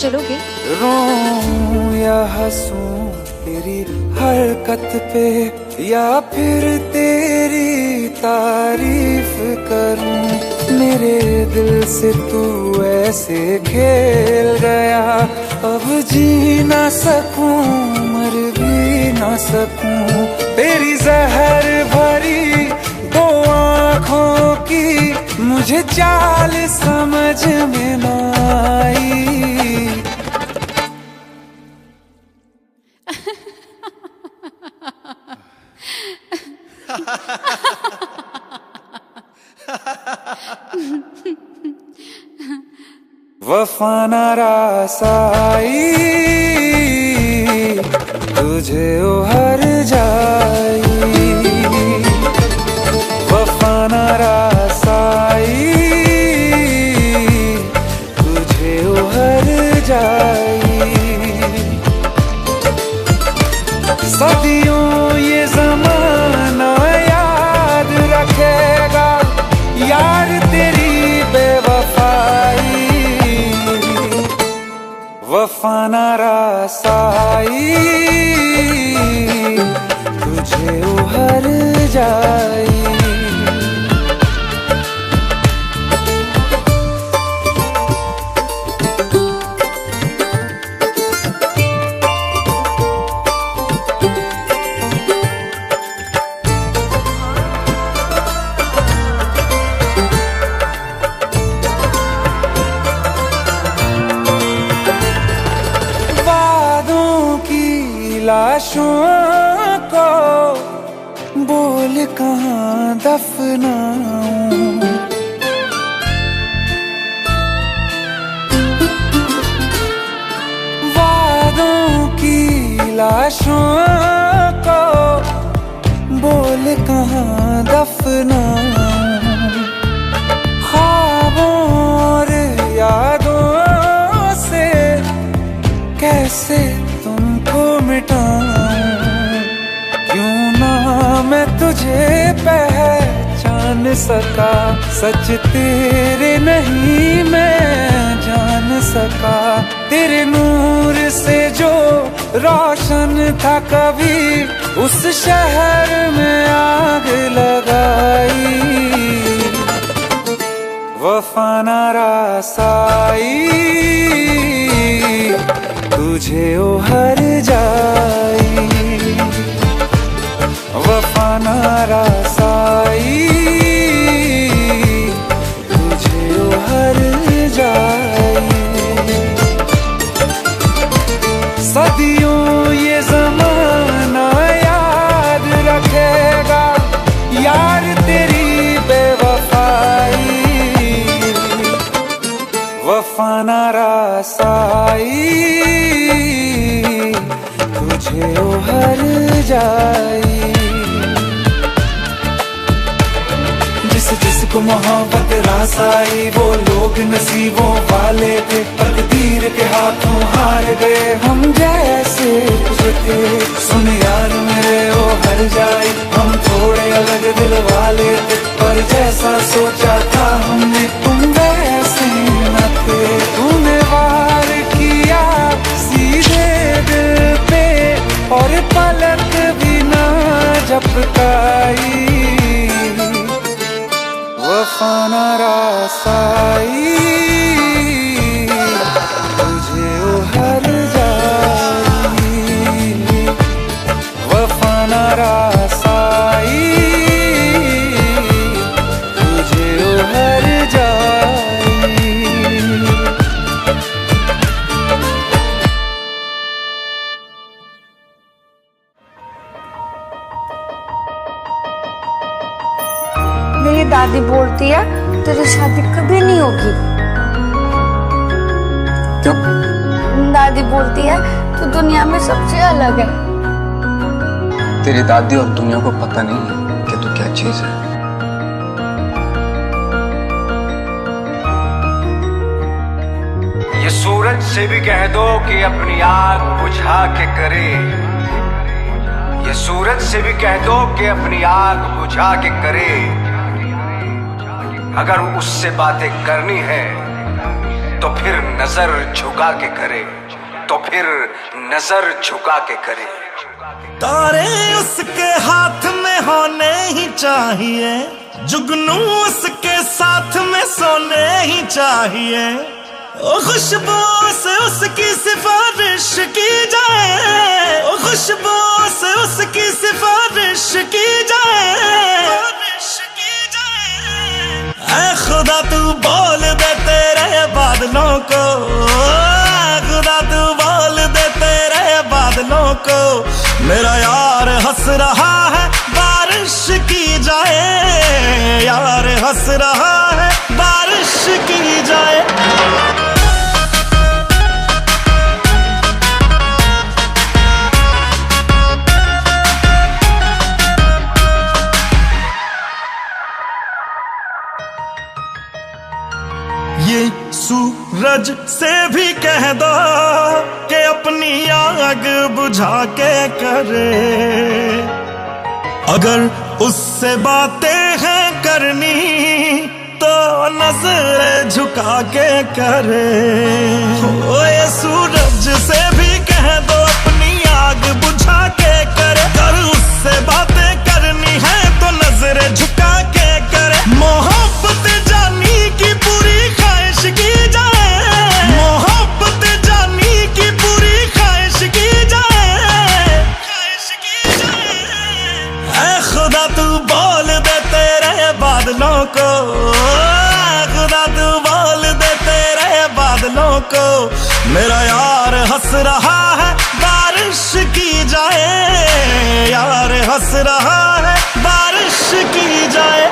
चलोगे? रोऊं या हंसूं तेरी हरकत पे, या फिर तेरी तारीफ करूं। मेरे दिल से तू ऐसे खेल गया, अब जी ना सकूं मर भी ना सकूं। तेरी जहर भरी दो आँखों की मुझे चाल समझ में ना आई। वफा ना रास आई, तुझे उहर जाई। वफा ना रास आई, तुझे उहर जाई। सदियों ये ज़माना याद रखेगा यार तेरी बेवफाई। वफा ना रास आई, तुझे उहर जाई। लाशों को बोल कहाँ दफनाऊं, वादों की लाशों को बोल कहाँ दफनाऊं। ख्वाबों और यादों से कैसे तुमको मिटाऊं, क्यों ना मैं तुझे पहचान सका। सच तेरे नहीं मैं जान सका। तेरे नूर से जो रोशन था कभी, उस शहर में आग लगाई। वफा ना रास आई, तुझे उहर जाई। वफा ना रास आई, तुझे उहर जाई। सदियों ये ज़माना याद रखेगा यार तेरी बेवफाई। वफा ना रास आई, तुझे उहर जाई। जिसको मोहब्बत रास आई, वो लोग नसीबों वाले थे। तकदीर के हाथों हार गए हम जैसे थे। सुन यार मेरे वो हर जाई, हम थोड़े अलग दिल वाले थे। पर जैसा सोचा था हमने तुम वैसे न थे। तूने वार किया सीधे दिल पे, और पलक भी ना झपकाई। वफा ना रास आई, तुझे उहर जाई। वफा ना रास आई, तुझे उहर जाई। मेरी दादी बोलती है तेरी शादी कभी नहीं होगी। क्यों? दादी बोलती है तू दुनिया में सबसे अलग है। तेरी दादी और दुनिया को पता नहीं है कि तू क्या चीज है। ये सूरज से भी कह दो कि अपनी आग बुझा के करे। ये सूरज से भी कह दो कि अपनी आग बुझा के करे। अगर उससे बातें करनी है तो फिर नजर झुका के करे, तो फिर नजर झुका के करे। तारे उसके हाथ में होने ही चाहिए, जुगनू उसके साथ में सोने ही चाहिए। ओ खुशबू से उसकी सिफारिश की जाए, ओ खुशबू से उसकी सिफारिश की जाए। ऐ खुदा तू बोल दे तेरे बादलों को, खुदा तू बोल दे तेरे बादलों को, मेरा यार हंस रहा है बारिश की जाए, यार हंस रहा है बारिश की जाए। ये सूरज से भी कह दो कि अपनी आग बुझा के करे, अगर उससे बातें हैं करनी तो नजर झुका के करे। ओ ये सूरज से भी कह दो अपनी आग बुझा के करे, अगर उससे बातें करनी है तो नजर झुका के करे। मोहब्बत जानी की पूरी ख्वाहिश की जाए, मोहब्बत जानी की पूरी ख्वाहिश की जाए, ख्वाहिश की जाए। ऐ खुदा तू बोल दे तेरे बादलों को, खुदा तू बोल दे तेरे बादलों को, मेरा यार हंस रहा है बारिश की जाए, यार हंस रहा है बारिश की जाए।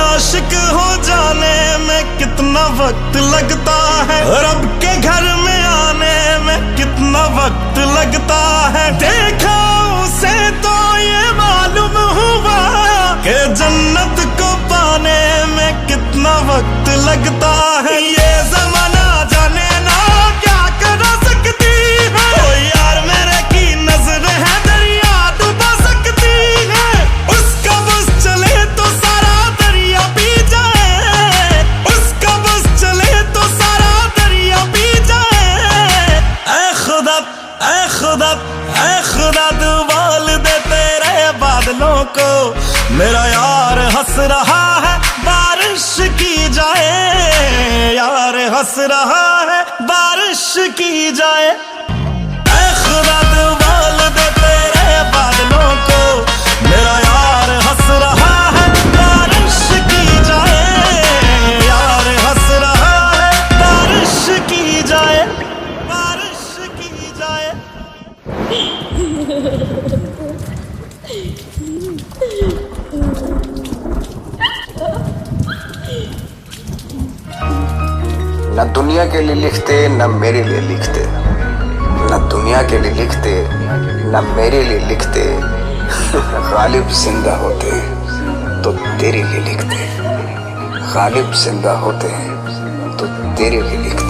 आशिक हो जाने में कितना वक्त लगता है, रब के घर में आने में कितना वक्त लगता है। देखा उसे तो ये मालूम हुआ कि जन्नत को पाने में कितना वक्त लगता है। ये ज़माना जाने ना क्या करा सकती है, ओ यार मेरे की नजर है दरिया डुबा सकती है। उसका बस चले तो सारा दरिया पी जाए, उसका बस चले तो सारा दरिया पी जाए। ऐ खुदा, ऐ खुदा, ऐ खुदा तू बोल दे तेरे बादलों को, मेरा यार हंस रहा है बारिश की जाए, यार हंस रहा है बारिश की जाए। ऐ खुदा तू बोल दे तेरे बादलों को, मेरा यार हंस रहा है बारिश की जाए, यार हंस रहा है बारिश की जाए, बारिश की जाए। न दुनिया के लिए लिखते न मेरे लिए लिखते, न दुनिया के लिए लिखते न मेरे लिए लिखते। गालिब जिंदा होते तो तेरे लिए लिखते, गालिब जिंदा होते हैं तो तेरे लिए लिखते।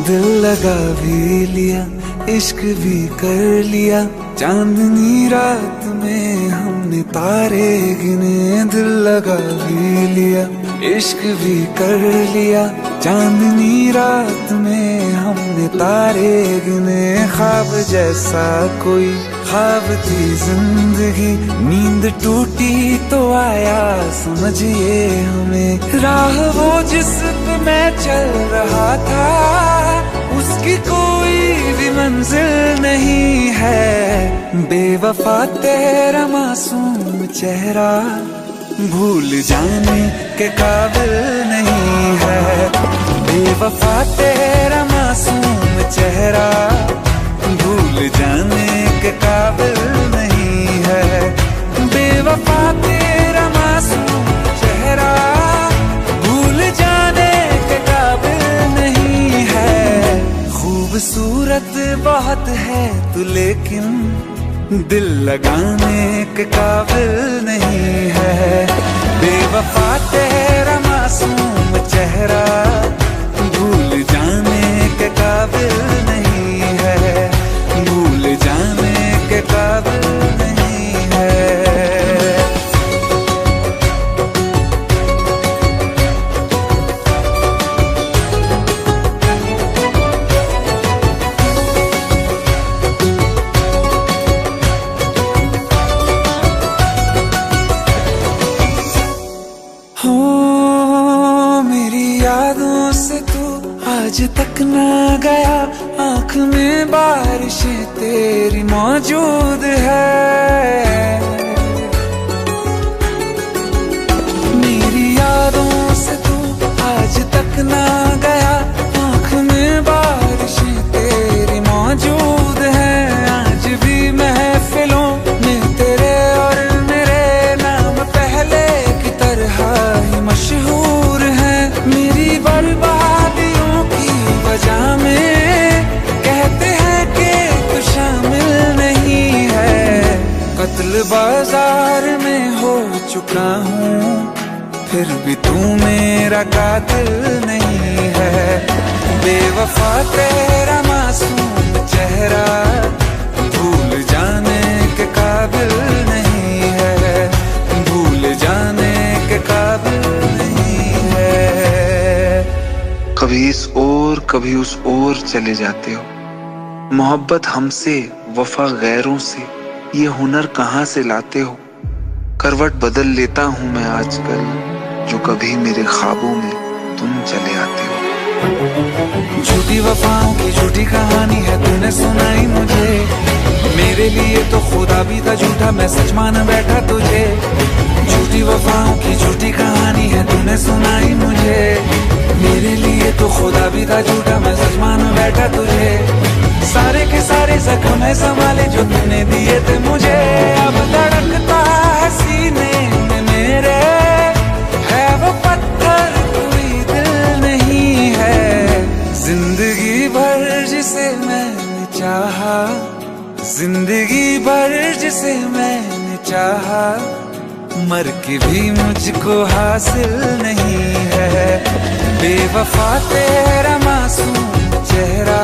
दिल लगा भी लिया, इश्क भी कर लिया, चांदनी रात में हमने तारे गिने। दिल लगा भी लिया, इश्क भी कर लिया, चांदनी रात में हमने तारे गिने। ख्वाब जैसा कोई ख्वाब थी जिंदगी, नींद टूटी तो आया समझिए हमें। राह वो जिस पे मैं चल रहा था, उसकी कोई भी मंजिल नहीं है। बेवफा तेरा मासूम चेहरा भूल जाने के काबिल नहीं है। बेवफा तेरा मासूम चेहरा भूल जाने के काबिल नहीं है। खूबसूरत बहुत है तू, लेकिन दिल लगाने के काबिल नहीं है। बेवफा तेरा मासूम चेहरा भूल जाने के काबिल नहीं है, भूल जाने के काबिल नहीं है। यादों से तू आज तक ना गया, आँख में बारिशें तेरी मौजूद है। मेरी यादों से तू आज तक ना गया, आँख में बारिशें तेरी मौजूद है। आज भी महफिलों में तेरे और मेरे नाम पहले की तरह ही मशहूर है। मेरी बर्बादियों की वजह में कहते हैं कि तू शामिल नहीं है। कत्ल बाजार में हो चुका हूँ, फिर भी तू मेरा कातिल नहीं है। बेवफा तेरा मासूम चेहरा भूल जाने के काबिल नहीं है, भूल जाने के काबिल नहीं है। कभी इस ओर कभी उस ओर चले जाते हो, मोहब्बत हमसे वफा गैरों से, ये हुनर कहाँ से लाते हो। करवट बदल लेता हूँ मैं आजकल, जो कभी मेरे ख्वाबों में तुम चले आते हो। झूठी वफाओं की झूठी कहानी है तूने सुनाई मुझे, मेरे लिए तो खुदा भी था झूठा, मैं सच मान बैठा तुझे। झूठी वफाओं की झूठी कहानी है तूने सुनाई मुझे, मेरे लिए तो खुदा भी था झूठा, मैं सच मान बैठा तुझे। सारे के सारे जख्म संभाले जो तूने दिए थे मुझे, अब धड़कता है सीने में मेरे, है वो पत्थर कोई दिल नहीं है। जिंदगी भर जिसे मैंने चाहा, जिंदगी भर जिसे मैंने चाहा, मर के भी मुझको हासिल नहीं है। बेवफा तेरा मासूम चेहरा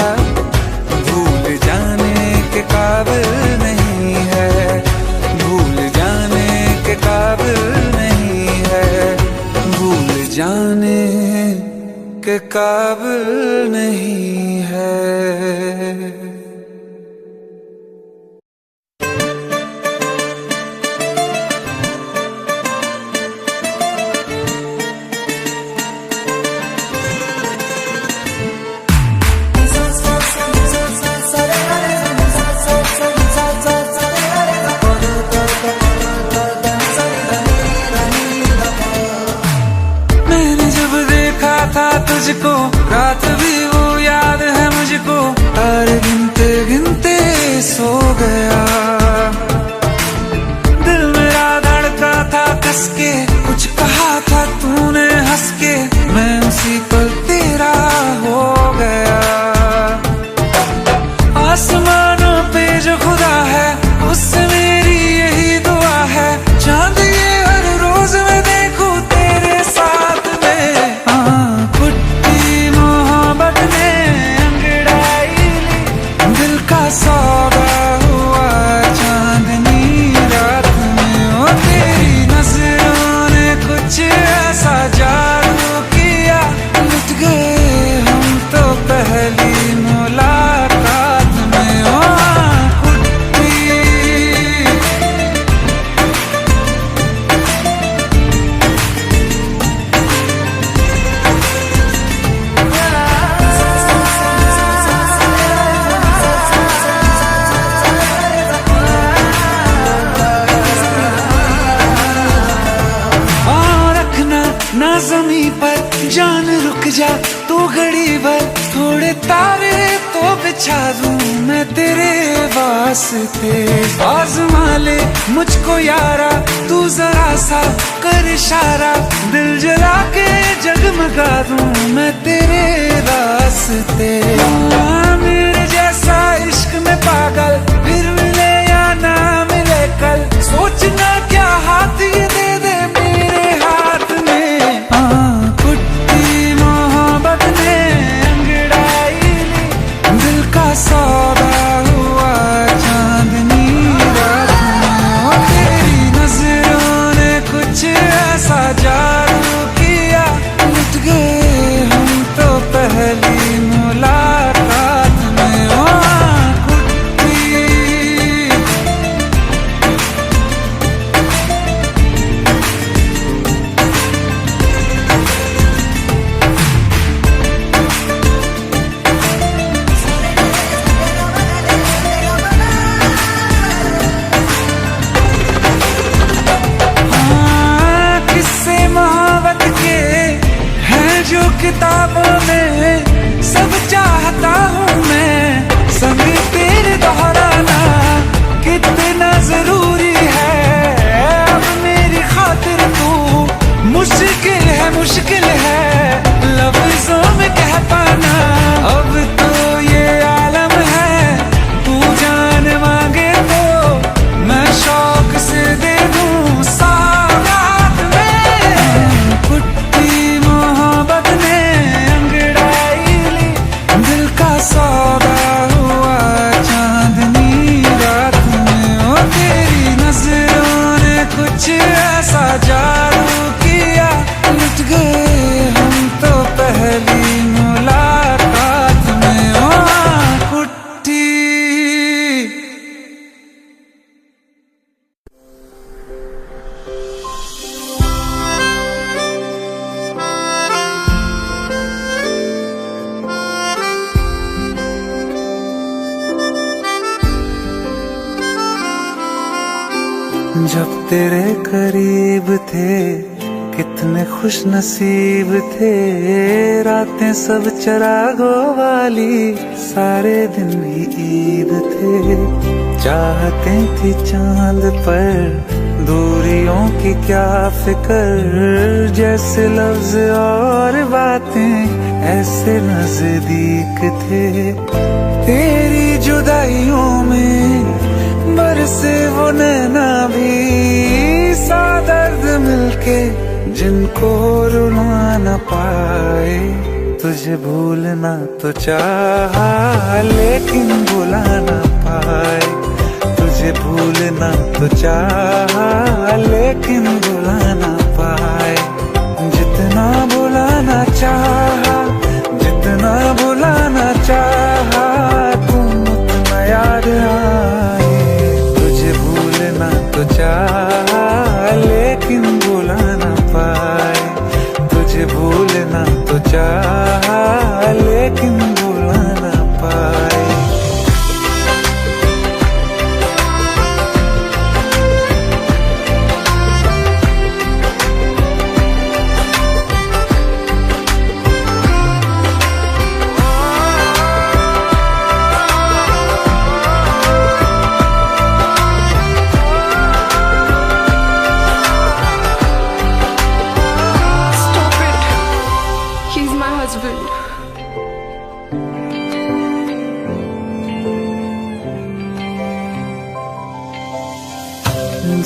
भूल जाने के काबिल नहीं है, भूल जाने के काबिल नहीं है, भूल जाने के काबिल नहीं है। तुझको रात भी वो याद है मुझको, तारे गिनते गिनते सो गया। दिल मेरा धड़का था कस के, कुछ कहा था तूने हंस के, मैं उसी पल तेरा हो गया। आसमानों पे जो खुदा है उससे मेरी यही दुआ है, चांद ये हर रोज मैं देखूं तेरे साथ में। सौदा हुआ चांदनी रात में, ओ तेरी नजरों ने कुछ ऐसा जादू किया, लुट गए हम तो पहली मुलाकात में। ओ ना ज़मीं पर जान रुक जा तू घड़ी भर, थोड़े तारे तो बिछा दूं मैं तेरे वास्ते। आज़मा ले मुझको यारा तू जरा सा कर इशारा, दिल जला के जगमगा दूं मैं तेरे रास्ते। मेरे जैसा इश्क में पागल, फिर मिले या ना मिले कल, सोचना क्या हाथ ये दे दे मेरे हाथ में। कुट्टी मोहब्बत ने अंगड़ाई ली, दिल का सौदा हुआ चांदनी रात में। तेरी नजरों ने कुछ ऐसा जादू किया, लुट गए हम तो पहली मुलाकात में। कुट्टी किस्से मोहब्बत के हैं जो किताबों में, सब चाहता हूँ मैं संग तेरे दोहराना, कितना जरूरी है अब मेरी खातिर तू। मुश्किल है लफ्जों में कह पाना, अब तो ये आलम है, तू जान मांगे तो मैं शौक से दे दूँ सौगात में। कुट्टी मोहब्बत ने अंगड़ाई ली, दिल का सौदा हुआ चांदनी रात में। ओ तेरी नजरों ने कुछ ऐसा जादू किया, लुट गए हम तो पहली मुलाकात में। ओ कुट्टी जब तेरे करीब थे कितने खुश नसीब थे, रातें सब चरागों वाली, सारे दिन भी ईद थे। चाहते थी चांद पर दूरियों की क्या फिक्र, जैसे लफ्ज और बातें ऐसे नजदीक थे। तेरी जुदाइयों में बरसे वो नैना भी, सा दर्द मिलके जिनको रुला न पाए। तुझे भूलना तो चाहा लेकिन भुला न पाए, तुझे भूलना तो चाहा लेकिन भुला न पाए। जितना भुलाना चाहा, जितना भुलाना चाहा, तुम उतना याद आए। तुझे भूलना तो चाहा लेकिन भुला न पाए, तुझे भूलना तो चाहा लेकिन भुला न पाए।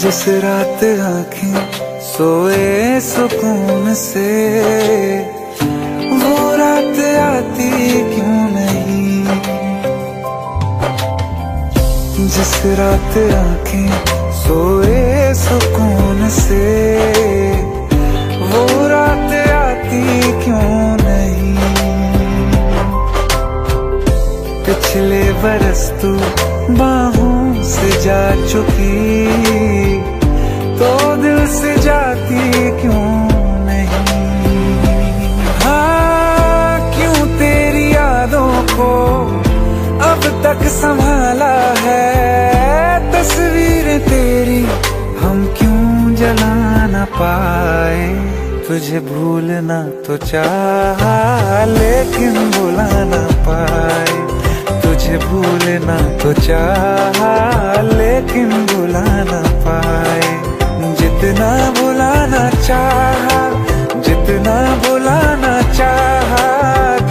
जिस रात आँखें सोए सुकून से, वो रात आती क्यों नहीं। जिस रात आँखें सोए सुकून से, वो रात आती क्यों नहीं। पिछले बरस तू बाहों से जा चुकी, तो दिल से जाती क्यों नहीं। हाँ, क्यों तेरी यादों को अब तक संभाला है, तस्वीरें तेरी हम क्यों जला न पाए। तुझे भूलना तो चाहा लेकिन भुला न पाए, तुझे भूलना तो चाहा लेकिन भुला न पाए। जितना भुलाना चाहा, जितना भुलाना चाहा,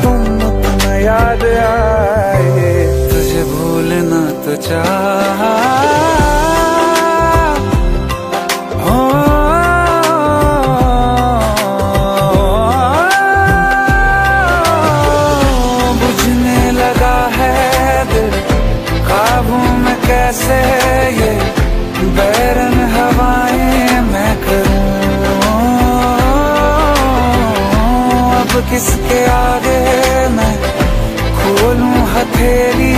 तुम उतना याद आए। चाहा। बुझने लगा है दिल काबू में कैसे ये बैरन हवाएं मैं करूं। अब किसके आगे मैं खोलूं हथेली,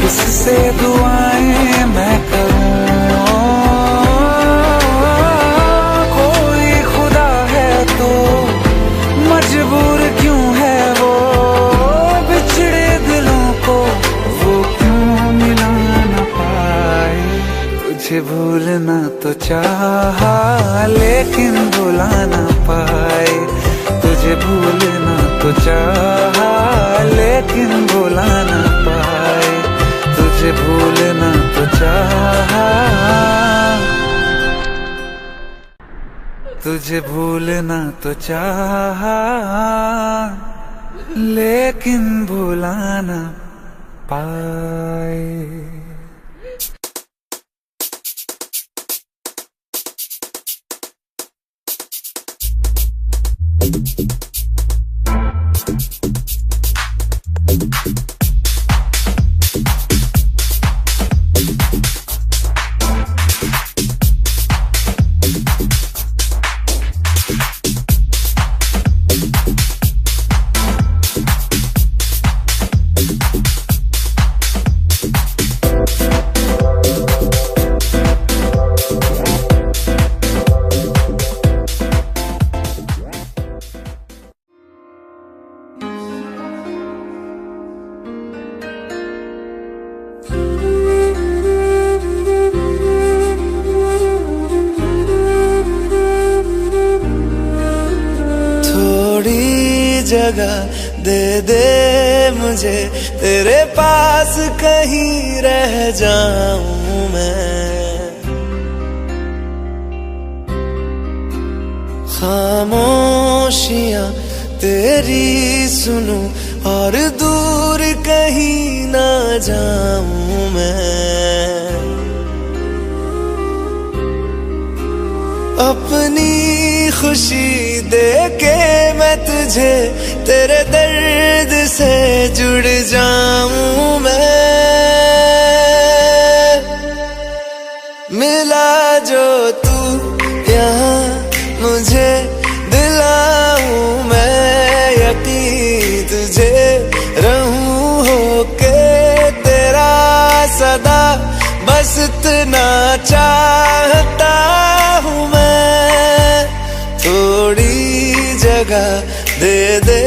किससे दुआएं मैं करूं। कोई खुदा है तो मजबूर क्यों है वो, बिछड़े दिलों को वो क्यों मिला न पाए। तुझे भूलना तो चाहा लेकिन भुला न पाए। तुझे भूलना तो चाहा लेकिन भुला न पाए। तुझे भूलना तो चाहा, तुझे भूलना तो चाहा लेकिन भुला न पाए। जगह दे दे मुझे, तेरे पास कहीं रह जाऊं मैं। खामोशियां तेरी सुनूं और दूर कहीं ना जाऊं मैं। अपनी खुशी दे के मैं तुझे तेरे दर्द से जुड़ जाऊं मैं। मिला जो तू यहाँ मुझे दिलाऊं मैं यकीन तुझे रहूं होके तेरा सदा, बस इतना चाहता हूँ मैं। थोड़ी जगह दे दे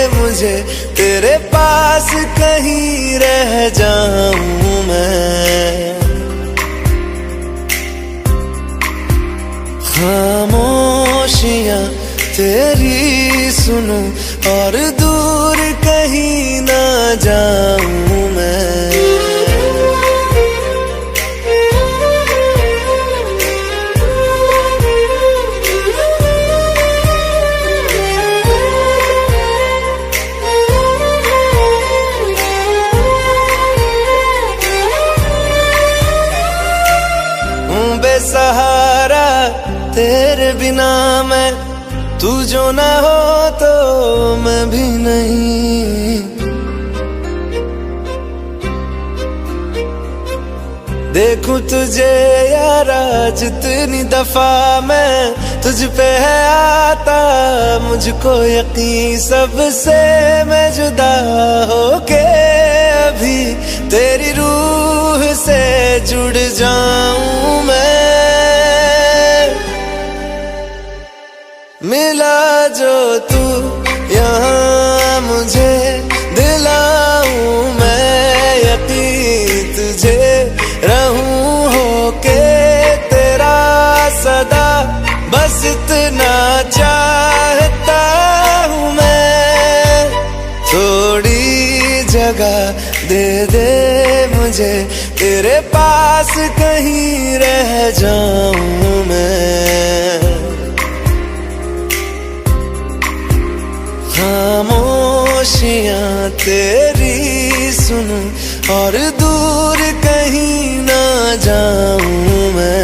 मुझे, तेरे पास कहीं रह जाऊं मैं। खामोशियां तेरी सुनूं और दूर कहीं ना जाऊं मैं। बेसहारा तेरे बिना मैं, तू जो ना हो तो मैं भी नहीं। देखूं तुझे यारा जितनी दफा मैं तुझ पे है आता, मुझको यकीन सबसे मैं जुदा होके अभी तेरी रूह से जुड़ जाऊं मैं। मिला जो तू यहाँ मुझे दिलाऊं मैं यकीन तुझे रहूं होके तेरा सदा, बस इतना चाहता हूँ मैं। थोड़ी जगह दे दे मुझे, तेरे पास कहीं रह जाऊं मैं। खामोशियां तेरी सुनूं और दूर जाऊं मैं।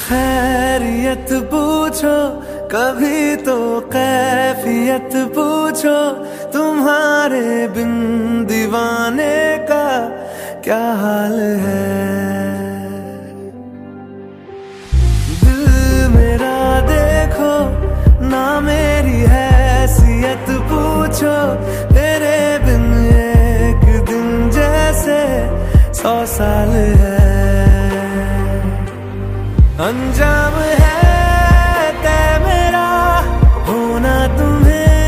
खैरियत पूछो कभी तो कैफियत पूछो, तुम्हारे बिन दीवाने का क्या हाल है। दिल मेरा देखो ना मेरी हैसियत पूछो, तेरे बिन एक दिन जैसे 100 साल है। अंजाम है तय मेरा, होना तुम्हें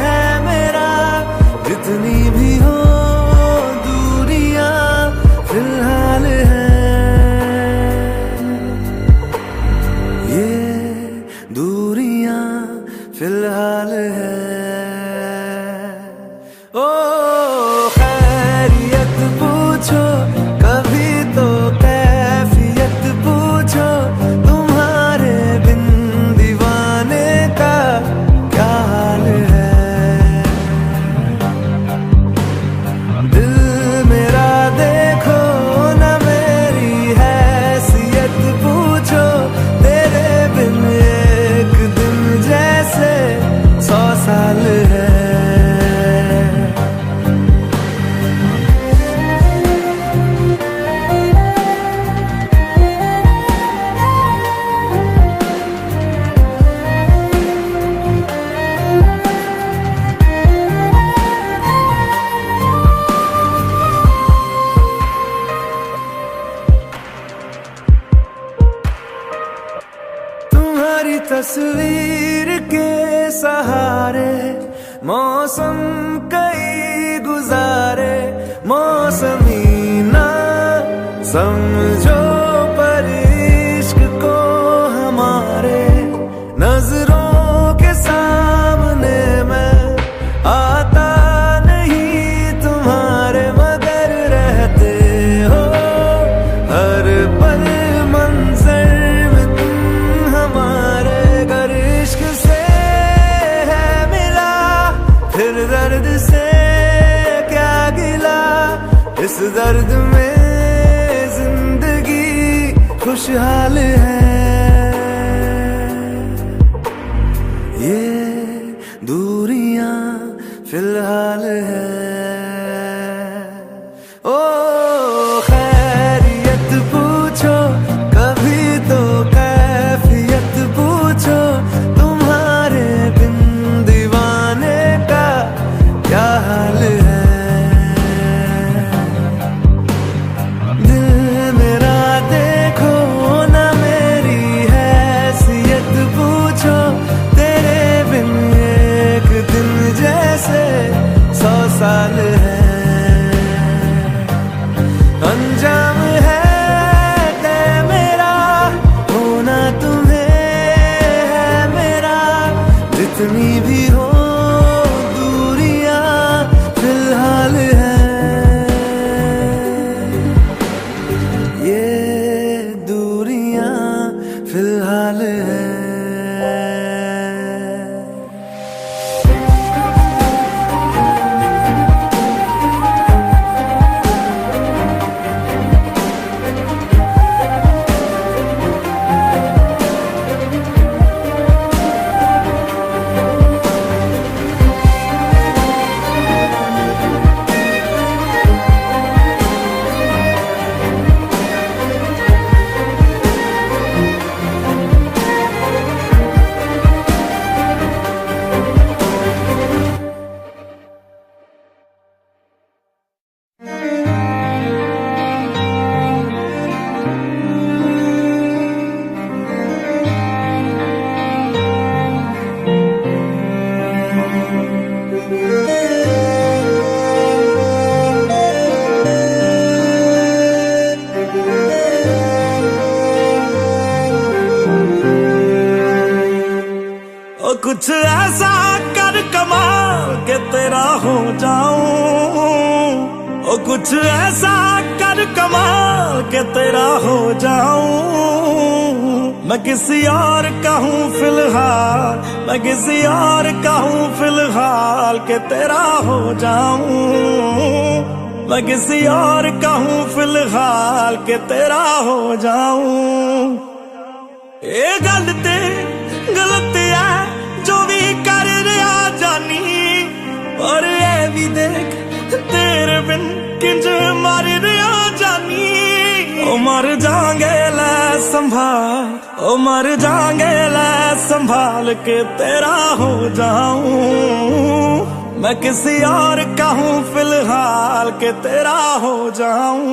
है मेरा, जितनी भी हो दूरियां फिलहाल है। ये दूरियां फिलहाल है। ओ खैरियत पूछो कभी तो कैफियत पूछो, तुम्हारे बिन दीवाने का क्या हाल है। दिल मेरा देखो ना मेरी हैसियत पूछो, तेरे बिन एक दिन जैसे 100 साल है। तुम्हारी तस्वीर के सहारे मौसम कई गुजारे, मौसमी ना समझो पर इश्क को हमारे, नजरों के सामने मैं आता नहीं तुम्हारे, मगर रहते हो हर पल मंजर में तुम हमारे। गर इश्क से है मिला फिर दर्द से क्या गिला, इस दर्द में जिंदगी खुशहाल है। ये दूरियां फिलहाल है। ओ खैरियत पूछो कभी तो कैफियत पूछो, तुम्हारे बिन दीवाने का क्या हाल है। दिल मेरा देखो ना मेरी हैसियत पूछो, तेरे बिन एक दिन जैसे 100 साल है। अंजाम है तय मेरा, होना तुम्हें है मेरा, जितनी भी हो दूरियां फिलहाल है। ये दूरियां फिलहाल है। ऐसा कर कमाल के तेरा हो जाऊं, ओ कुछ ऐसा कर कमाल के तेरा हो जाऊं। मैं किसी और का हूँ फिलहाल, मैं किसी और का हूँ फिलहाल के तेरा हो जाऊं। मैं किसी और का हूँ फिलहाल के तेरा हो जाऊं। ये गलत है जो भी कर रहा जानी, और ये भी देख तेरे बिन किंज मर रहा जानी। ओ मर जाएंगे लै संभाल, ओ मर जाएंगे लै संभाल के तेरा हो जाऊं। मैं किसी और का हूँ फिलहाल के तेरा हो जाऊं।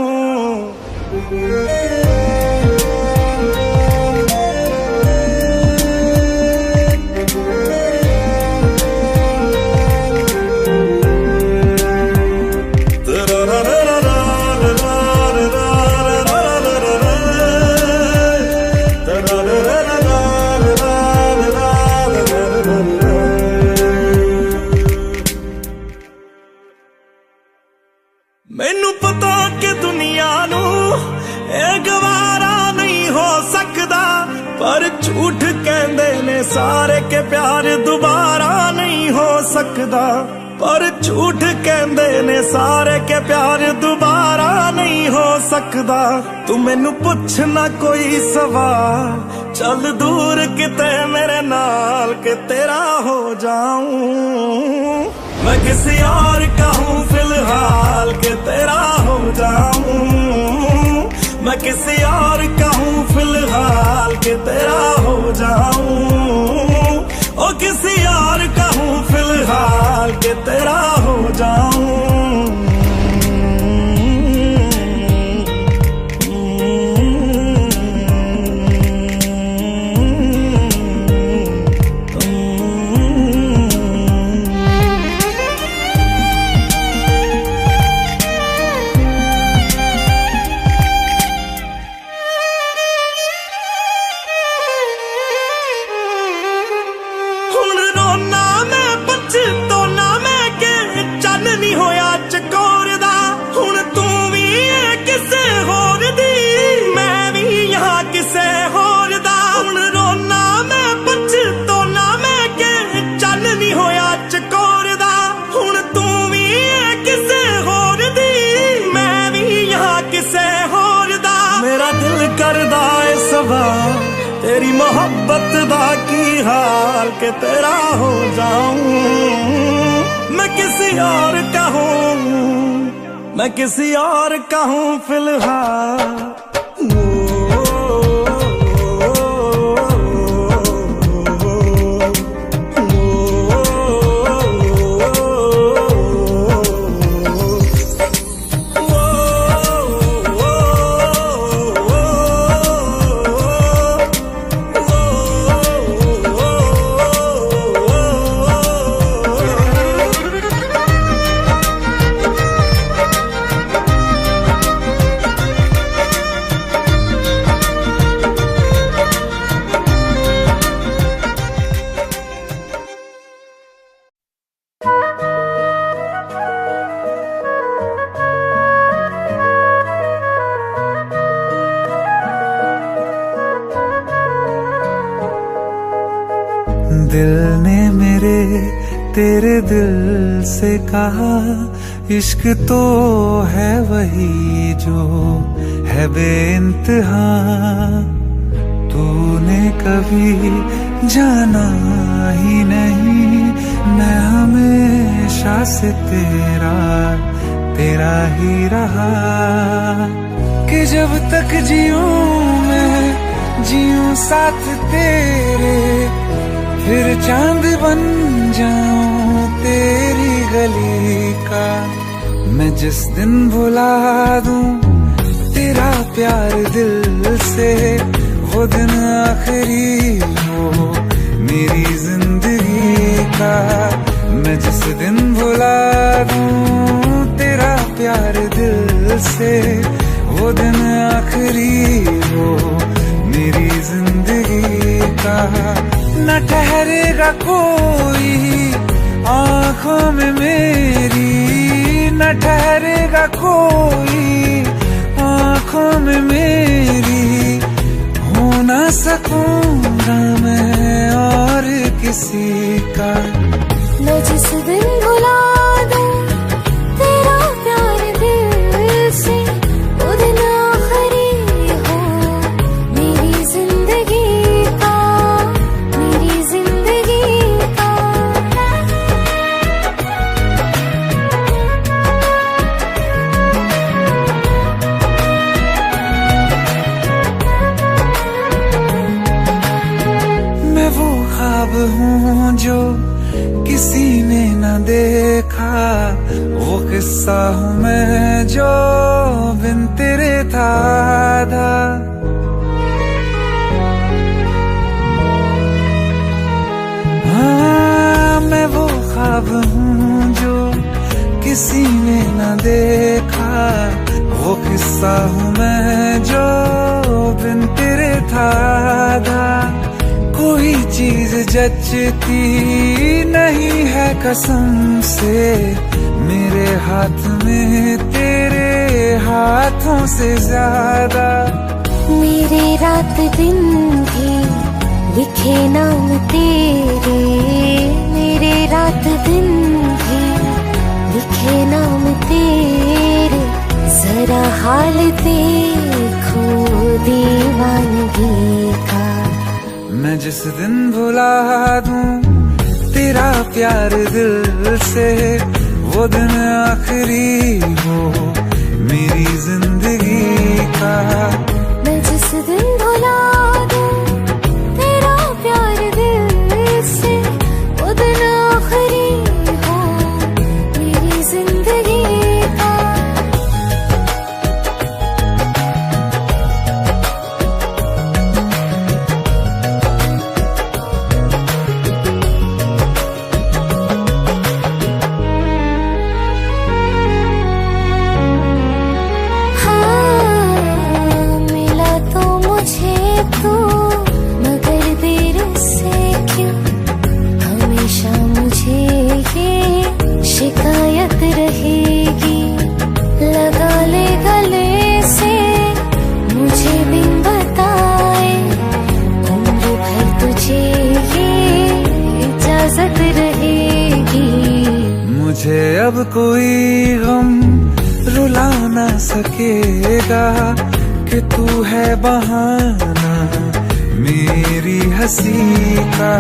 मैनू पता कि दुनिया नू ए गवारा नहीं हो सकदा, पर झूठ कहंदे ने सारे के प्यार दोबारा नहीं हो सकदा। पर झूठ कहंदे ने सारे के प्यार दोबारा नहीं हो सकदा। तू मैनू पुछ ना कोई सवाल, चल दूर किते मेरे नाल के तेरा हो जाऊं। मैं किसी और का हूँ फिलहाल के तेरा हो जाऊं। मैं किसी और का हूँ फिलहाल के तेरा हो जाऊं। ओ किसी और का हूँ फिलहाल के तेरा हो जाऊं। तेरी मोहब्बत दा की हाल के तेरा हो जाऊं। मैं किसी और का हूँ, मैं किसी और का हूँ फिलहाल। दिल ने मेरे तेरे दिल से कहा, इश्क तो है वही जो है बेइंतहा। तूने कभी जाना ही नहीं, मैं हमेशा से तेरा तेरा ही रहा। कि जब तक जीऊं मैं जीऊं साथ तेरे, फिर चांद बन जाऊं तेरी गली का। मैं जिस दिन भुला दूं तेरा प्यार दिल से, वो दिन आखिरी हो मेरी जिंदगी का। मैं जिस दिन भुला दूं तेरा प्यार दिल से, वो दिन आखिरी हो मेरी जिंदगी का। न ठहरेगा कोई आंखों में मेरी, न ठहरेगा कोई आंखों में मेरी। हो ना सकूंगा मैं और किसी का। मैं जिस दिन भुला दूं तेरा प्यार दिल से, वो दिन आखिरी हो मेरी जिंदगी का, मेरी जिंदगी का। मैं वो ख्वाब हूँ जो किसी ने न देखा, वो किस्सा हूँ मैं जो बिन तेरे था आधा। हाँ, मैं वो ख्वाब हूँ जो किसी ने न देखा, वो किस्सा हूँ मैं जो बिन तेरे था आधा। कोई चीज जचती नहीं है कसम से मेरे हाथ में तेरे हाथों से ज्यादा। मेरे रात दिन भी लिखे नाम तेरे, मेरे रात दिन भी लिखे नाम तेरे। जरा हाल देखो दीवानगी का। मैं जिस दिन भुला दूं तेरा प्यार दिल से, वो दिन आखिरी हो मेरी जिंदगी का। मैं जिस दिन भुला दूं तेरा प्यार दिल से, वो दिन आखिरी हो मेरी जिंदगी का। शिकायत रहेगी, लगा ले गले से मुझे बिन बताए। उम्र भर तुझे ये इजाजत रहेगी। मुझे अब कोई गम रुला ना सकेगा कि तू है बहाना मेरी हंसी का।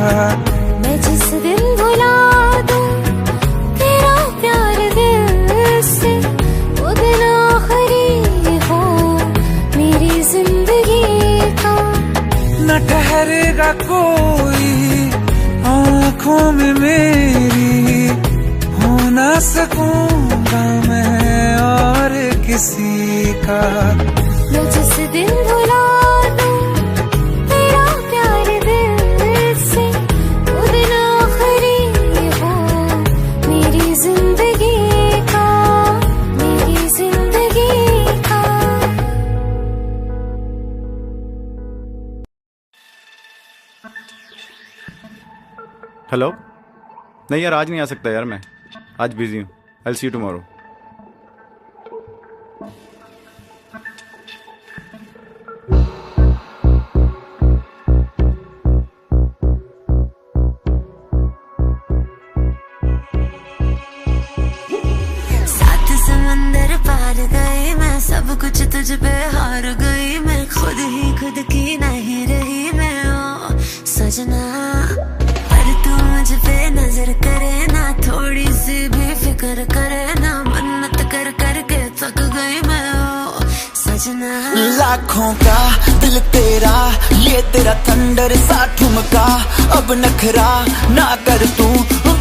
मैं जिस दिन भुला दूं तेरा प्यार दिल से, वो दिन आखिरी हो मेरी जिंदगी का। न ठहरेगा कोई आंखों में मेरी, हो ना सकूंगा मैं और किसी का। मैं जिस दिन भुला दूं तेरा प्यार दिल से, वो दिन आखिरी हो मेरी जिंदगी का, मेरी जिंदगी का। हेलो। नहीं यार, आज नहीं आ सकता यार, मैं आज बिजी हूँ। I will see you tomorrow. सात समंदर पार गई मैं, सब कुछ तुझ पे हार गई मैं। खुद ही खुद की नहीं रही मैं ओ सजना। पर तू मुझ पे नजर करे ना, थोड़ी सी भी फिक्र करे ना। मन्नत कर करके थक गई मैं ओ सजना। लाखों का दिल तेरा, ये तेरा थंडर सा ठुमका। अब नखरा ना कर तू,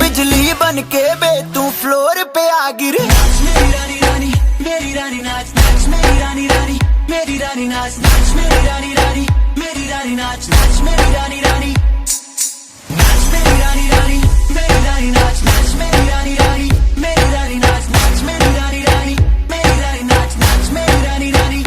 बिजली बन के बे तू फ्लोर पे आ गिर। मेरी रानी रानी, मेरी रानी नाच नाच, मेरी रानी रानी, मेरी रानी नाच नाच, मेरी रानी रानी, मेरी रानी नाच नाच, मेरी रानी रानी नाच, मेरी रानी रानी, मेरी रानी नाच नाच, मेरी रानी रानी, मेरी रानी नाच नाच, मेरी रानी रानी, मेरी रानी नाच नाच, मेरी रानी रानी।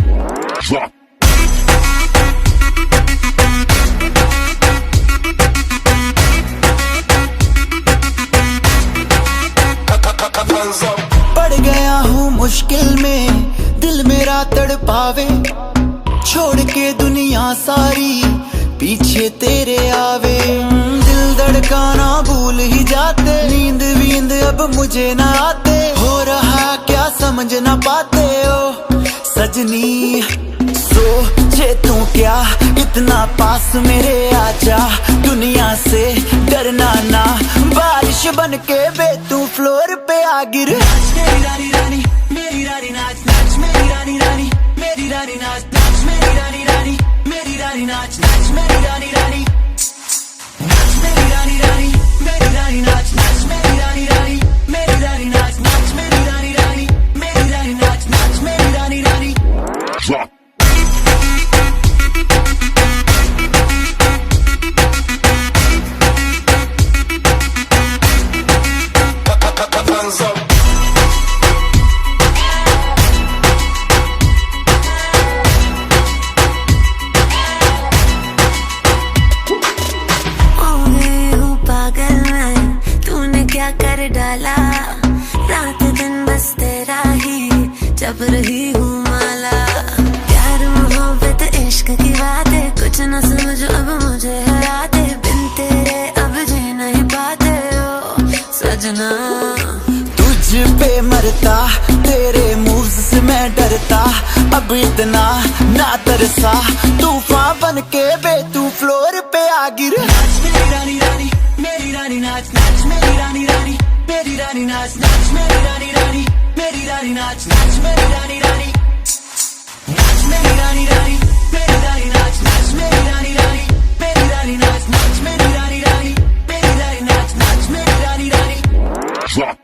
पड़ गया हूँ मुश्किल में, दिल मेरा तड़पावे, छोड़ के दुनिया सारी पीछे तेरे आवे। दिल धड़काना भूल ही जाते, नींद वींद अब मुझे ना आते, हो रहा क्या समझ ना पाते ओ सजनी। सोचे तू क्या इतना पास मेरे आजा, दुनिया से डरना ना, बारिश बन के बे तू फ्लोर पे आ गिर। मेरी रानी रानी मेरी रानी नाच नाच, मेरी रानी रानी मेरी रानी नाच नाच, मेरी रानी रानी मेरी रानी नाच नाच, मेरी रानी रानी नाच, मेरी रानी रानी मेरी रानी नाच नाच, मेरी रानी रानी मेरी रानी नाच नाच, मेरी रानी रानी मेरी रानी नाच नाच, मेरी रानी रानी। कर डाला रात दिन बस तेरा ही जब रही हूँ माला, प्यार मोहब्बत इश्क की बातें कुछ न समझ अब मुझे हराते, बिन तेरे अब जी नहीं पाते ओ सजना। तुझ पे मरता तेरे मूव्स से मैं डरता, अब इतना ना तरसा, तूफान बन के बे तू फ्लोर पे आ गिर। मेरी रानी रानी मेरी रानी नाच नाच, मेरी रानी रानी मेरी रानी नाच नाच, मेरी रानी रानी मेरी रानी नाच नाच, मेरी रानी रानी नाच, मेरी रानी रानी मेरी रानी नाच नाच, मेरी रानी रानी मेरी रानी नाच नाच, मेरी रानी रानी मेरी रानी नाच नाच, मेरी रानी रानी।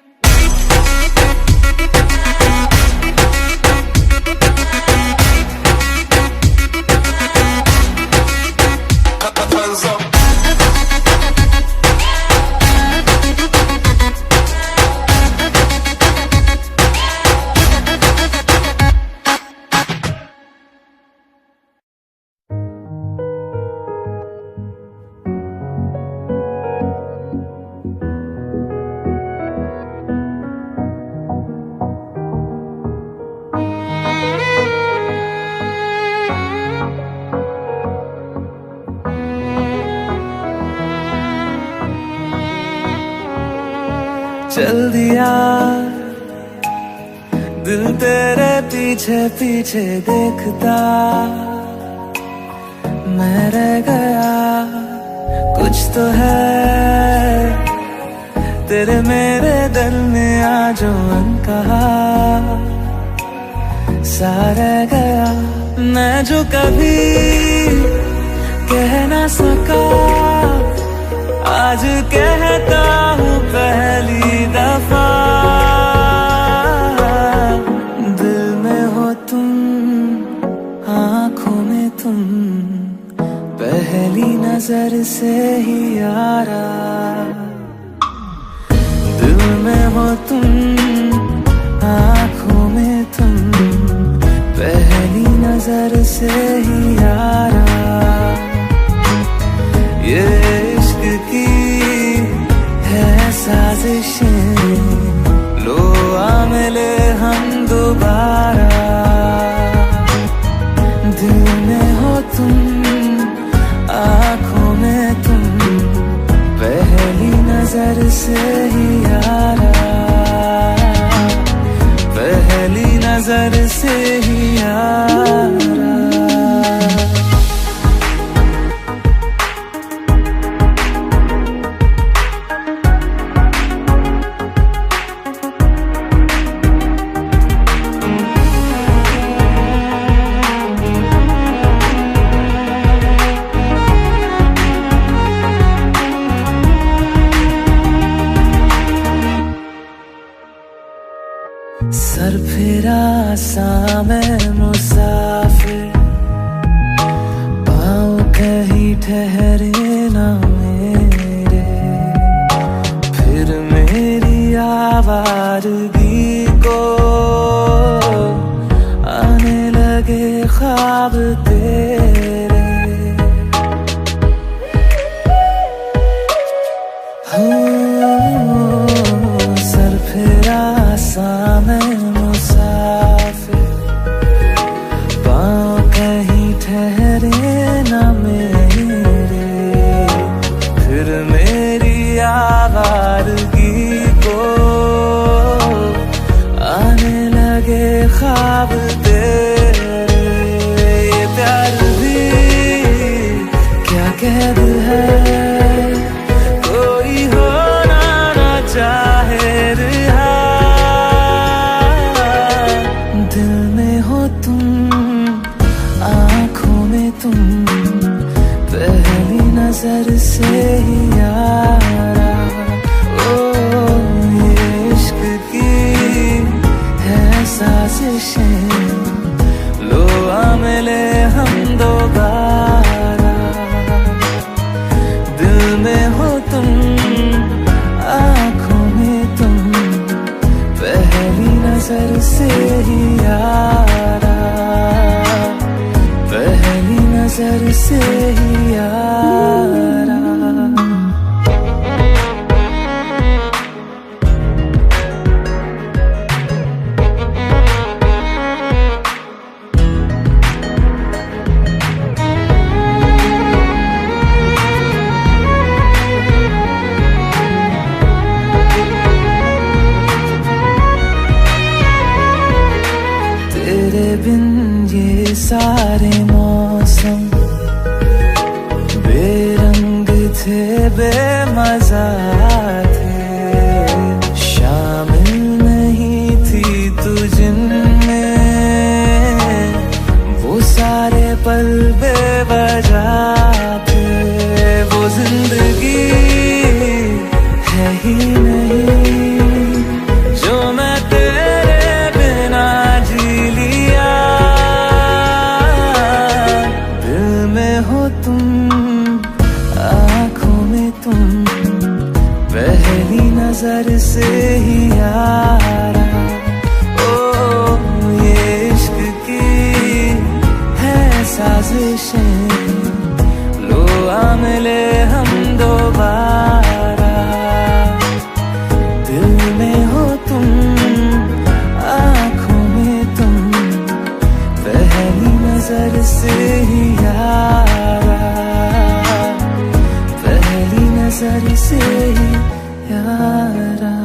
चल दिया दिल तेरे पीछे पीछे देखता, मैं रह गया कुछ तो है तेरे मेरे दरमियां जो अनकहा सा रह गया, मैं जो कभी कह ना सका आज कहता हूँ पहली दफा। दिल में हो तुम, आँखों में तुम, पहली नजर से ही यारा। दिल में हो तुम, आँखों में तुम, पहली नजर से ही यारा। ये इश्क की है साजिशें, लो आ मिले हम दोबारा। दिल में हो तुम, आँखों में तुम, पहली नजर से ही यारा, पहली नजर से ही यारा। सर फिरा सा मैं मुसाफिर, पाँव कहीं ठहरे ना मेरे, फिर मेरी आवारगी को आने लगे ख्वाब तेरे। सर फिरा सादगी को आने लगे ख्वाब तेरे। ये प्यार भी क्या कैद है, कोई होना ना चाहे रिहा। दिल में हो तुम, आँखों में तुम, पहली नजर से ही यारा। ओ ये इश्क की है साजिशें, लो आ मिले हम दोबारा। दिल में हो तुम, आँखों में तुम, पहली नजर से ही यारा, पहली नजर से ही यारा। तेरे बिन ये सारे मौसम बेरंग थे, बेमजा थे। शामिल नहीं थी तू जिनमें, वो सारे पल बेवजह थे। वो जिंदगी है ही नहीं जो मैं तेरे बिना जी लिया। दिल में हो तुम, आँखों में तुम, पहली नजर से ही यारा। ओ ये इश्क की है साजिशें, लो आ मिले हम दोबारा। दिल में हो तुम, आँखों में तुम, पहली नजर से ही यारा, पहली नजर से ही यारा।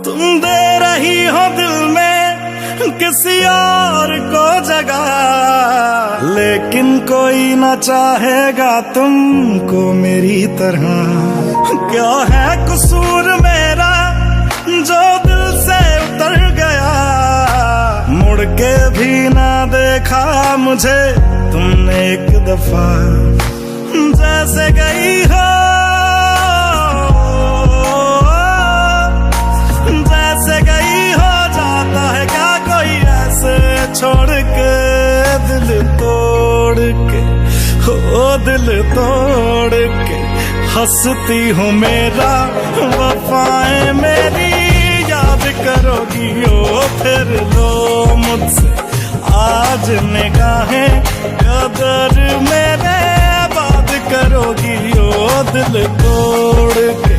तुम दे रही हो दिल में किसी और को जगह, लेकिन कोई ना चाहेगा तुमको मेरी तरह। क्या है कसूर मेरा जो दिल से उतर गया, मुड़ के भी ना देखा मुझे तुमने एक दफा। जैसे गई हो, जैसे गई हो, जाता है क्या कोई ऐसे छोड़ के, दिल तोड़ के, हो दिल तोड़ के। हंसती हूँ मेरा वफाएं मेरी याद करोगी ओ फिर लो मुझसे आज निगाहें, कदर मेरे बात करोगी ओ दिल तोड़ के,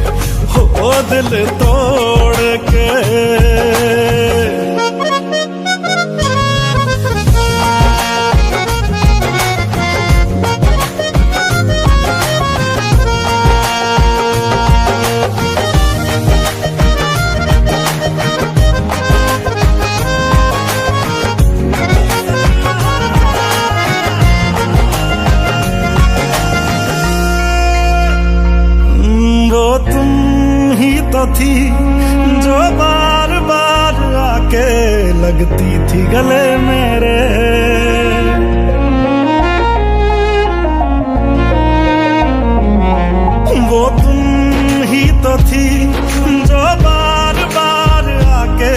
हो दिल तोड़ के। तो थी जो बार बार आके लगती थी गले मेरे। वो तुम ही तो थी जो बार बार आके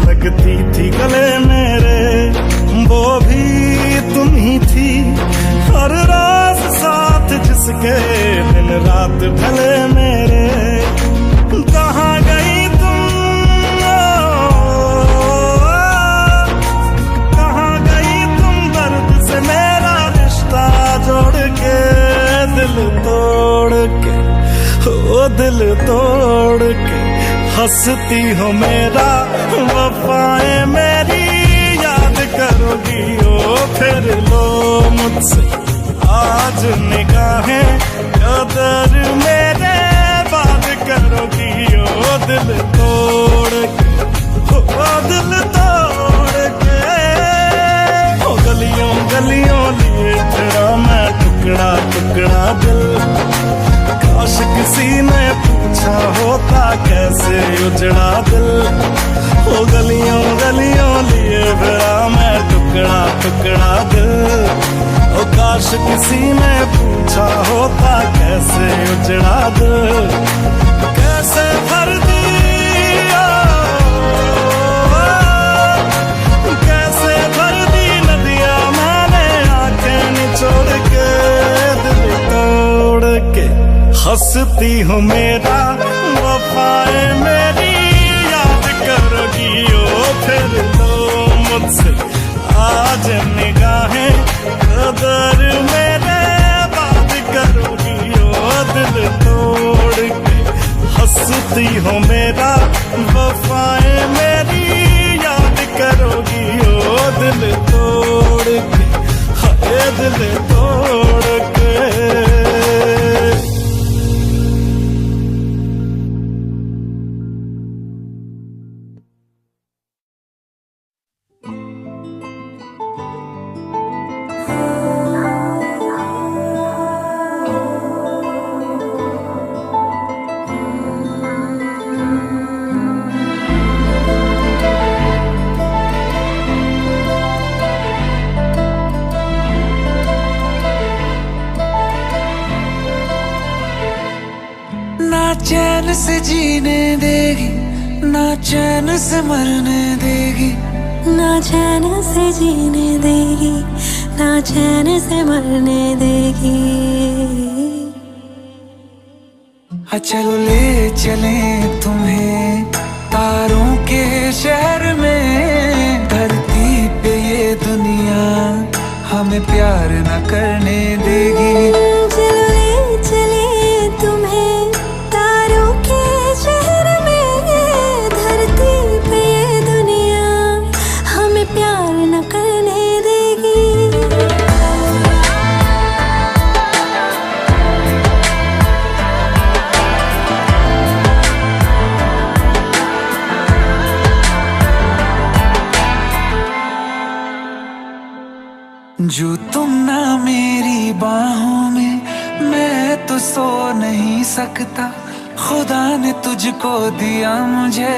लगती थी गले मेरे। वो भी तुम ही थी हर रोज साथ जिसके दिन रात ढले मेरे। कहाँ गई तुम, कहाँ गई तुम, दर्द से मेरा रिश्ता जोड़ के, दिल तोड़ के, ओ दिल तोड़ के हंसती हो मेरा वफाएं मेरी याद करोगी ओ फिर लो मुझसे आज निगाहें कदर मेरे बात करोगी ओ दिल तोड़ के ओ दिल तोड़ के ओ गलियों गलियों लिए तेरा मैं टुकड़ा टुकड़ा दिल काश किसी ने पूछा होता कैसे उजड़ा दिल ओ गलियों गलियों लिए फिरा मैं टुकड़ा टुकड़ा दिल ओ काश किसी ने पूछा होता कैसे उजड़ा दिल कैसे भर दिया कैसे भर दी नदियां मैंने आंखें निचोड़ के दिल तोड़ के हंसती हूँ मेरा वफाएं मेरी याद करोगी ओ फिर लो मुझसे आज निगाहें कदर मेरे बात करोगी ओ दिल तोड़ के हंसती हो मेरा वफाएं मेरी याद करोगी ओ दिल तोड़ के हाय दिल तोड़ के चैन से जीने देगी ना चैन से मरने देगी ना चैन से जीने देगी ना चैन से मरने देगी चलो ले चले तुम्हें तारों के शहर में धरती पे ये दुनिया हमें प्यार न करने देगी चलो ले चले तुम्हें तारों के शहर में धरती पे ये दुनिया हमें प्यार न करने देगी जो तुम ना मेरी बाहों में मैं तो सो नहीं सकता खुदा ने तुझको दिया मुझे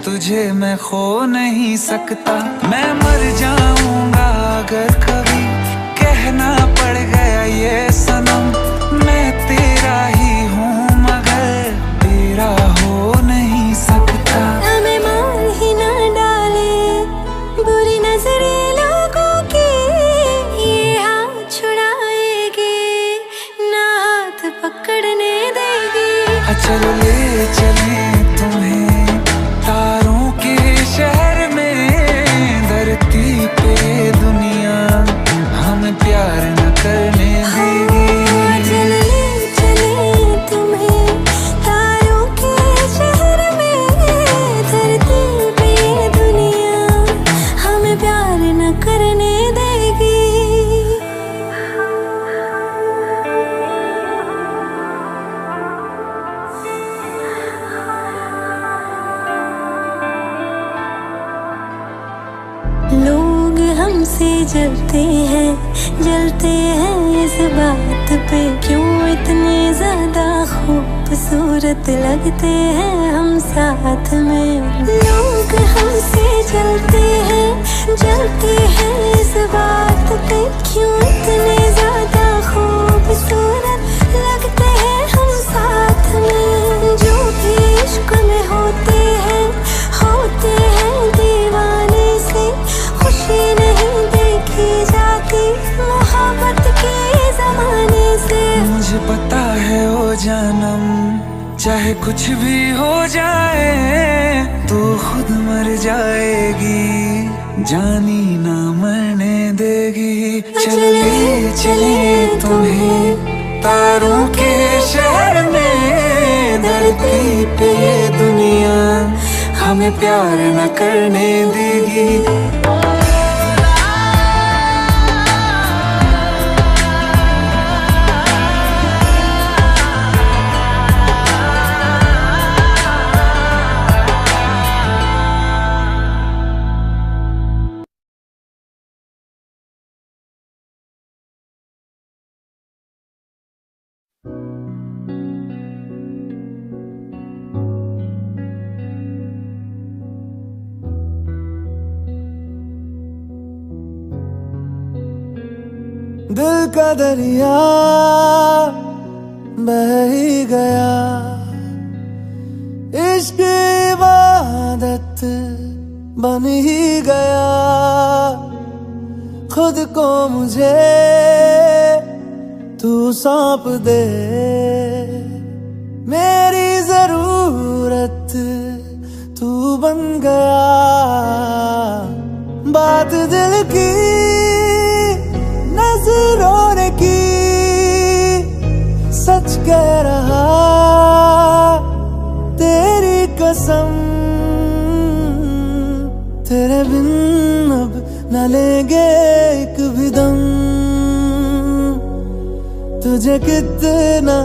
तुझे मैं खो नहीं सकता मैं मर जाऊंगा अगर कभी कहना पड़ गया ये सनम मैं तेरा ही हूँ मगर तेरा हो नहीं सकता हमें मार ही ना डाले बुरी नजरें लोगों की ये हाथ छुड़ाएगी ना हाथ पकड़ने देगी चलो ले चले तुम्हें तारों के शहर में धरती पे दुनिया हमें प्यार न करने देगी चलो ले चले तुम्हें तारों के शहर में धरती पे दुनिया हमें प्यार न करने देगी लोग हमसे जलते हैं इस बात पे क्यों इतने ज्यादा खूबसूरत लगते हैं हम साथ में लोग हमसे जलते हैं इस बात पे क्यों इतने ज्यादा खूबसूरत लगते हैं हम साथ में जो भी इश्क में होते हैं दीवाने से खुशी नहीं देखी जाती मोहब्बत के जमाने से मुझे पता है ओ जानम चाहे कुछ भी हो जाए तू खुद मर जाएगी जानी ना मरने देगी चले चले तुम्हें तारों के शहर में पे ये दुनिया हमें प्यार न करने देगी। दिल का दरिया बह ही गया, इश्क इबादत बन ही गया। खुद को मुझे तू सौंप दे, मेरी जरूरत तू बन गया। बात दिल की नजरों ने की, सच कह रहा तेरी कसम। तेरे बिन अब न लेंगे एक भी दम, तुझे कितना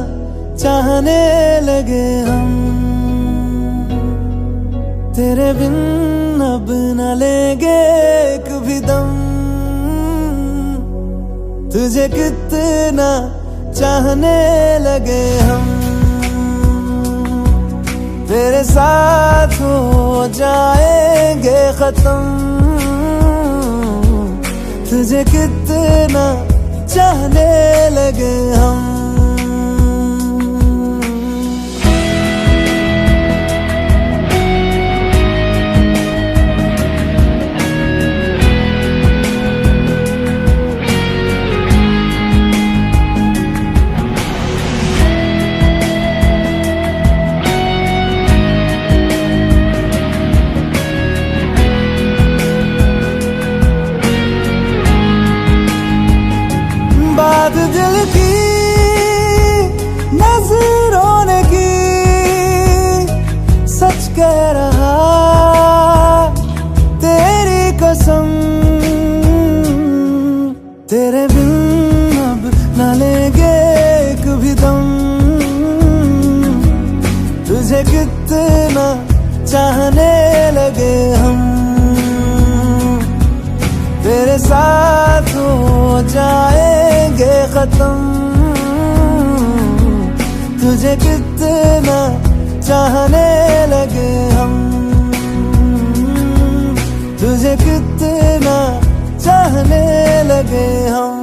चाहने लगे हम। तेरे बिन अब न लेंगे एक भी दम, तुझे कितना चाहने लगे हम। तेरे साथ हो जाएंगे खत्म, तुझे कितना चाहने लगे हम। बात दिल की नजरों ने की, सच कह रहा तेरी कसम। तेरे बिन अब न लेंगे एक भी दम, तुझे कितना चाहने लगे हम। तेरे साथ हो जाएंगे खत्म, तुझे कितना चाहने लगे हम। तुझे कितना चाहने लगे हम।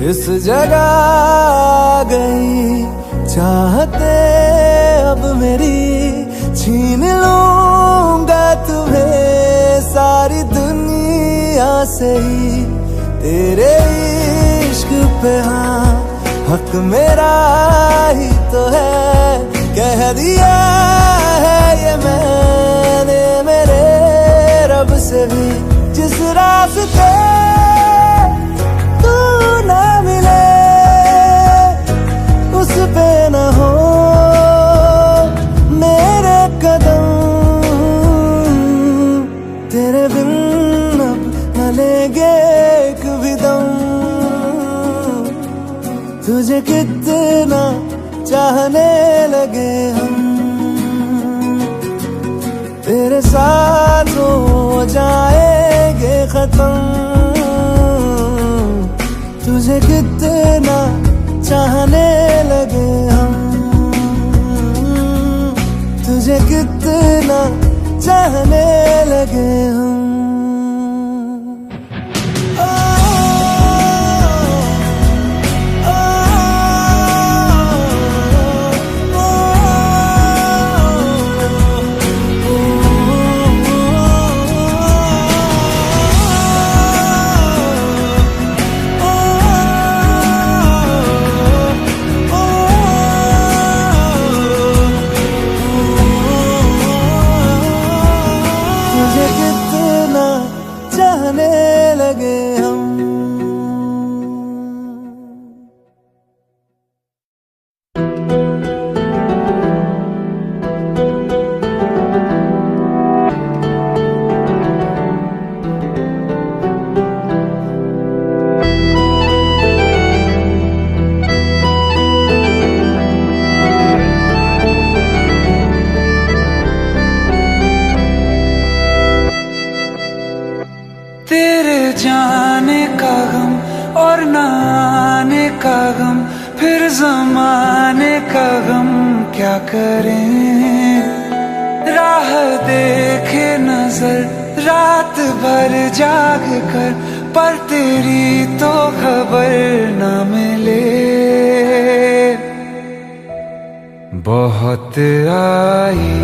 इस जगह आ गई चाहते अब मेरी, छीन लूंगा तुम्हें सारी दुनिया से ही। तेरे इश्क पे हाँ हक मेरा ही तो है, कह दिया है ये मैंने मेरे रब से भी। जिस रास्ते ना मिले उस पे न हो मेरे कदम। तेरे बिन अब न लेंगे एक भी दम, तुझे कितना चाहने लगे हम। तेरे साथ हो जाएंगे खत्म, तुझे कितना चाहने लगे हम। तुझे कितना चाहने लगे हम। और ना आने का गम, फिर जमाने का गम क्या करें। राह देखे नजर रात भर जाग कर, पर तेरी तो खबर न मिले। बहुत आई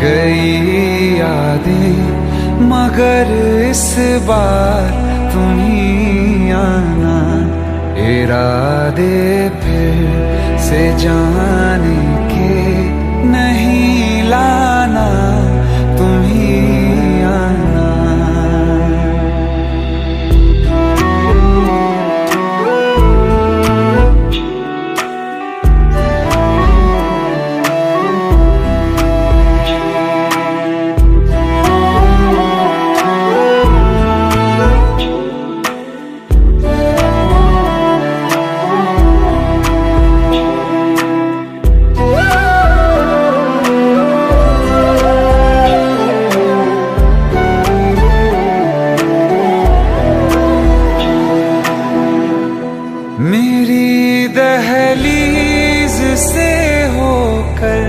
गई यादें, मगर इस बार तुम ही आना। इरादे फिर से जाने के नहीं लाना, तुम ही आना। मेरी दहलीज से होकर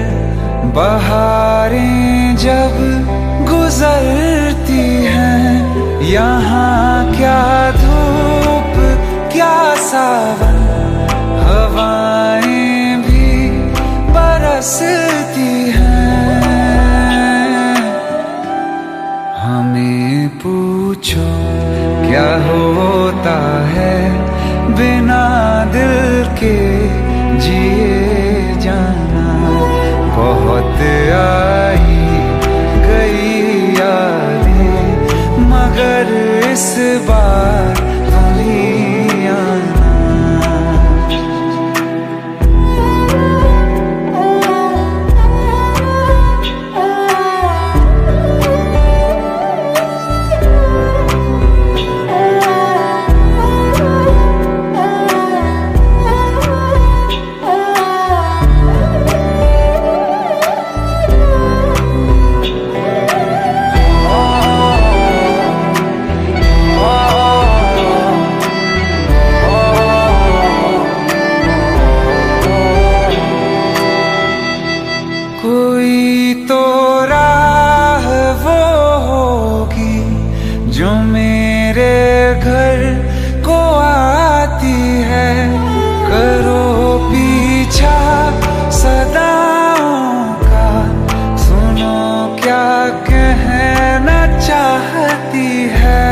बहारें जब गुजरती हैं, यहाँ क्या धूप क्या सावन, हवाएं भी बरसती हैं। हमें पूछो क्या होता है बिना दिल के जिए जाना। बहुत आई गई यादें, मगर इस बार तुम ही आना। कोई तो राह वो होगी जो मेरे घर को आती है। करो पीछा सदाओं का, सुनो क्या कहना चाहती है।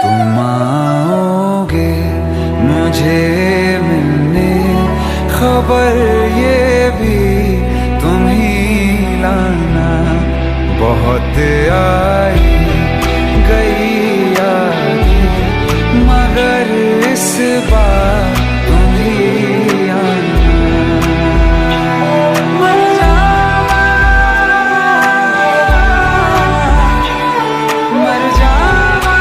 तुम आओगे मुझे मिलने, खबर ये भी तुम ही लाना। बहुत आई गई यादें, मगर इस बार तुम ही आना। मर जावा, मर जावा।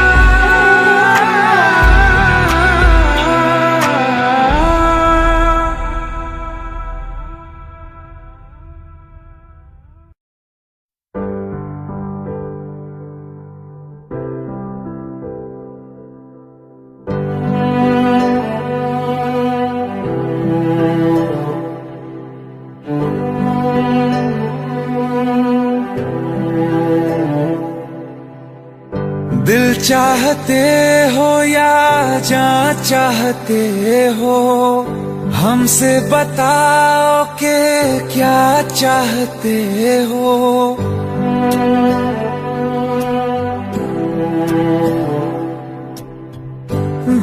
दिल चाहते हो या जान चाहते हो, हमसे बताओ कि क्या चाहते हो।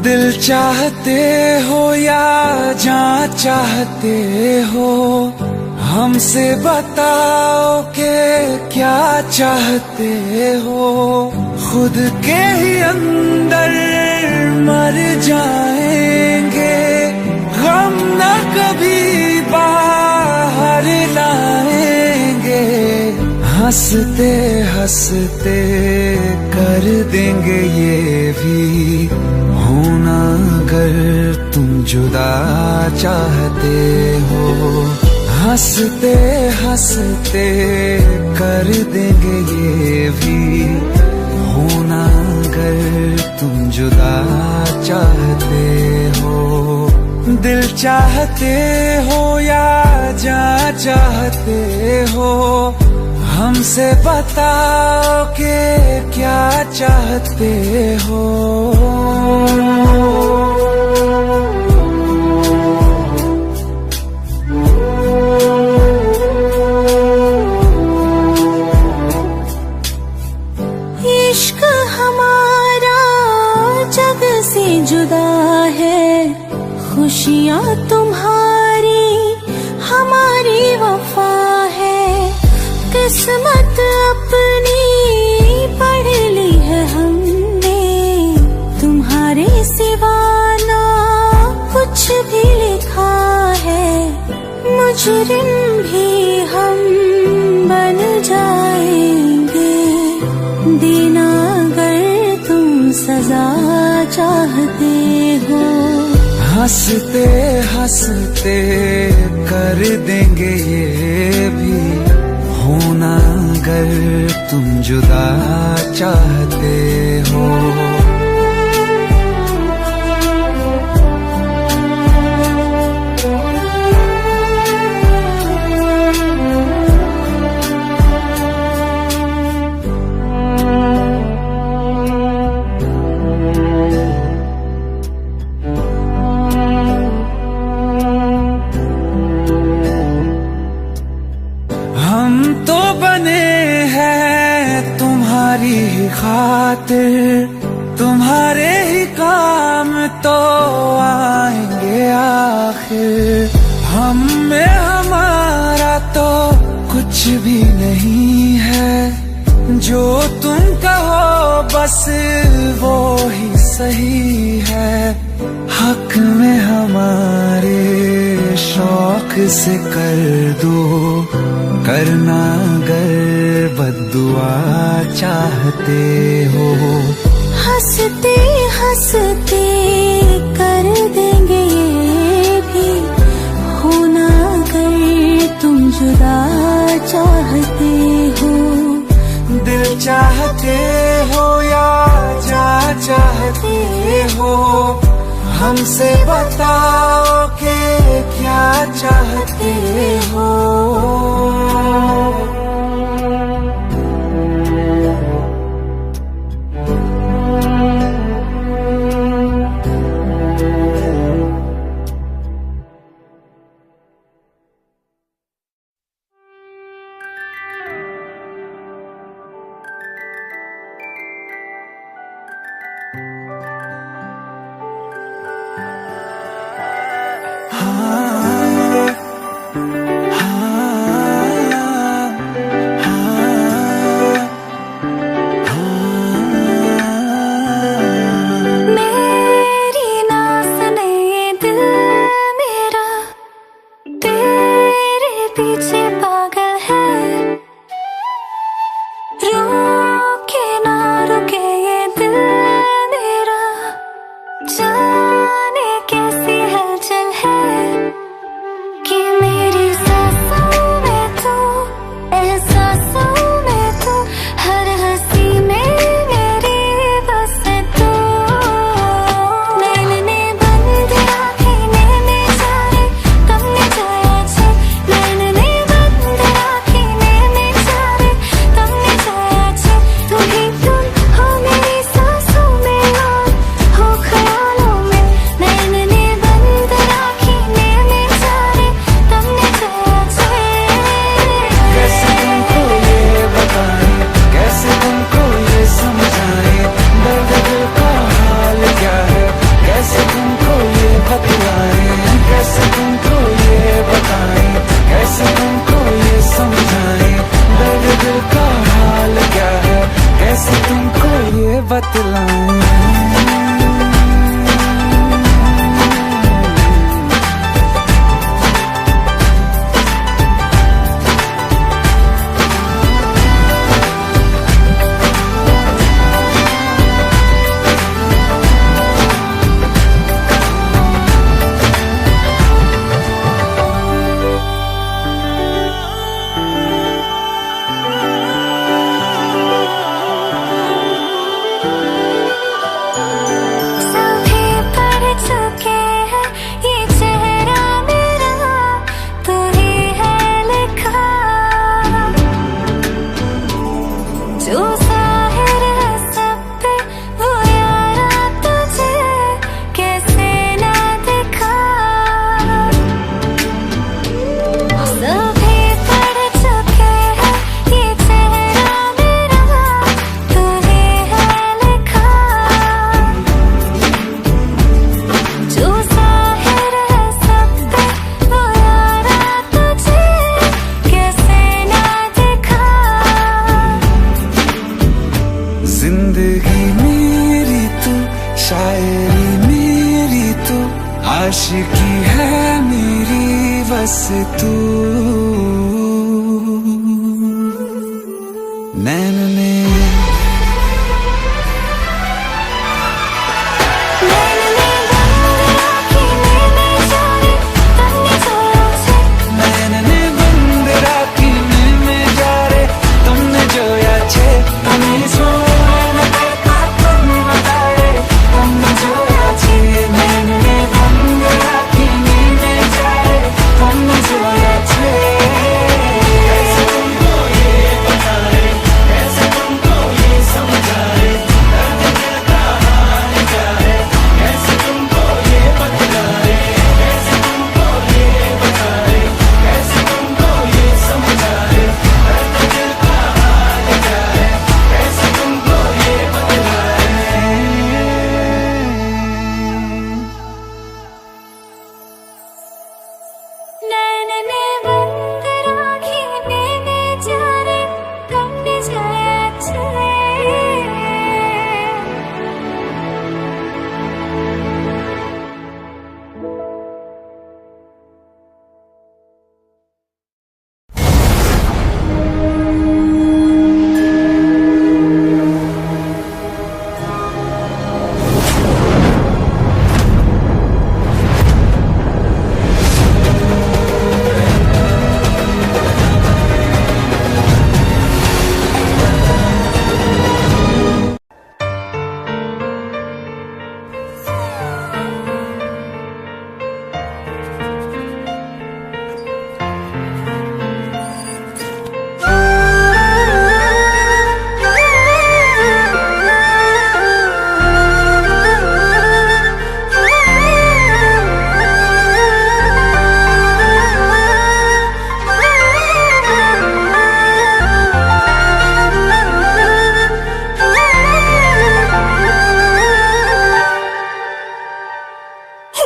दिल चाहते हो या जान चाहते हो, हमसे बताओ कि क्या चाहते हो। खुद के ही अंदर मर जाएंगे, गम न कभी बाहर लाएंगे। हंसते हंसते कर देंगे ये भी, होना अगर तुम जुदा चाहते हो। हंसते हंसते कर देंगे ये भी, होना अगर तुम जुदा चाहते हो, दिल चाहते हो या जा चाहते हो, हमसे बताओ कि क्या चाहते हो। इश्क हमारा जग से जुदा है, खुशियाँ तुम्हारी हमारी वफा है, किस्मत अपनी पढ़ ली है हमने, तुम्हारे सिवा ना कुछ भी लिखा है, मुजरिम भी हम बन जाएंगे, देना अगर तुम सजा चाहते हो। हंसते हंसते कर देंगे ये भी, होना अगर तुम जुदा चाहते हो। हम तो बने हैं तुम्हारी ही खातिर, तुम्हारे ही काम तो आएंगे आखिर, हम में हमारा तो कुछ भी नहीं है, जो तुम कहो बस वो ही सही है, हक में हमारे शौक से कर दो, करना अगर बद्दुआ चाहते हो। हंसते हंसते कर देंगे ये भी, होना अगर तुम जुदा चाहते हो। दिल चाहते हो या जा चाहते हो, हमसे बताओ कि क्या चाहते हो। बस तू नैन ने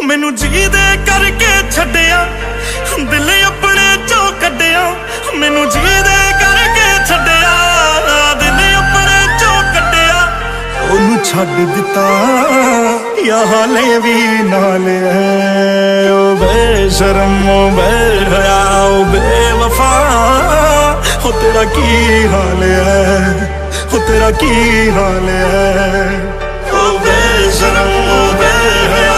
मैनू जी दे करके छड्डिया दिल अपने चो कड्डिया मैनू जी दे करके छड्डिया दिल अपने चो कड्डिया ओनू छड्ड दिता या हाले भी नाल है ओ बेशरम ओ बेहया ओ बेवफा हो तेरा की हाल है हो तेरा की हाल है ओ बेशरम ओ बेहया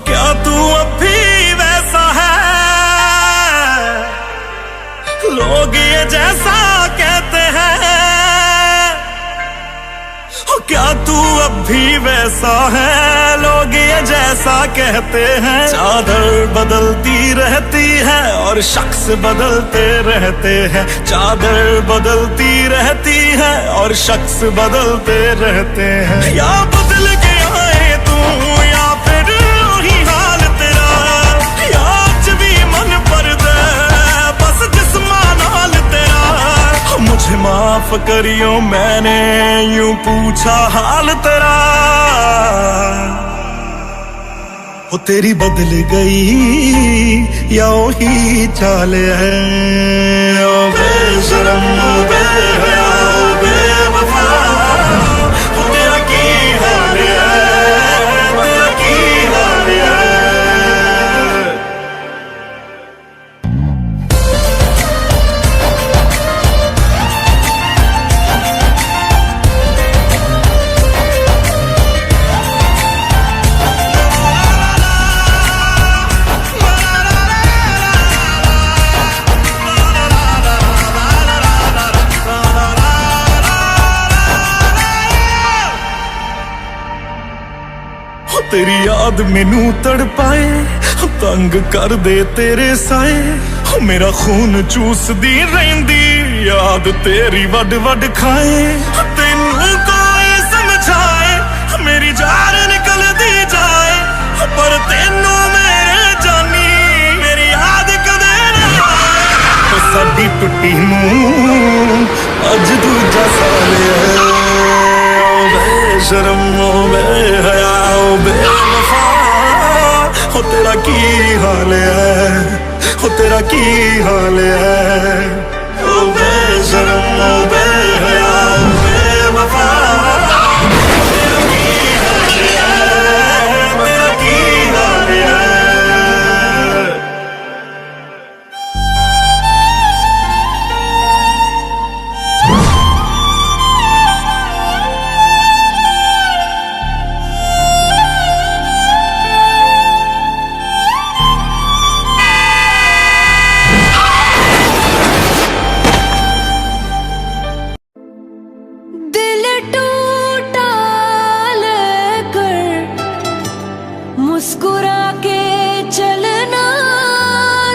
क्या तू अभी वैसा है लोग ये जैसा कहते हैं क्या तू अभी वैसा है लोग ये जैसा कहते हैं चादर बदलती रहती है और शख्स बदलते रहते हैं चादर बदलती रहती है और शख्स बदलते रहते हैं या बदल के आए तू या फिर मुझे माफ करियो मैंने यूं पूछा हाल तेरा हो तेरी बदल गई या वही चाल है ओ बेशरम ओ बेहया ओ बेवफा हो तेरा की हाल है तेरा की हाल है तेरी याद मैनू तड़पाए तंग कर दे तेरे साए मेरा खून चूसदी रहिंदी याद तेरी वड वड खाए तेनू कोई समझाए मेरी जान निकलदी जाए पर तेनू मेरे जानी मेरी याद कदे ना आए। साडी टुट्टी नूं अज दूजा साल है। बेशरम ओ बेहया ओ बेवफा, हो तेरा की हाल है, हो तेरा की हाल है। ओ बेशरम ओ बेहया ओ बेवफा, तेरा की हाल है, तेरा की हाल है। दिल टूटा लेकर मुस्कुरा के चलना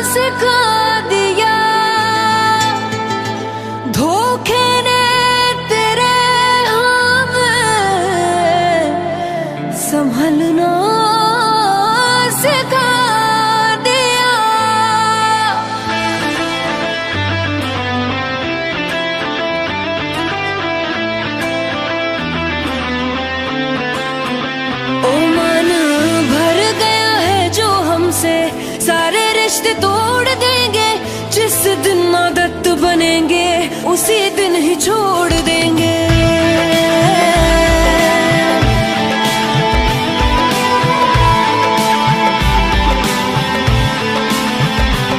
सिखा दिया, धोखे ने तेरे हमें संभलना सिखा दिया। ओ मन भर गया है जो हमसे, सारे रिश्ते तोड़ देंगे। जिस दिन आदत बनेंगे उसी दिन ही छोड़ देंगे।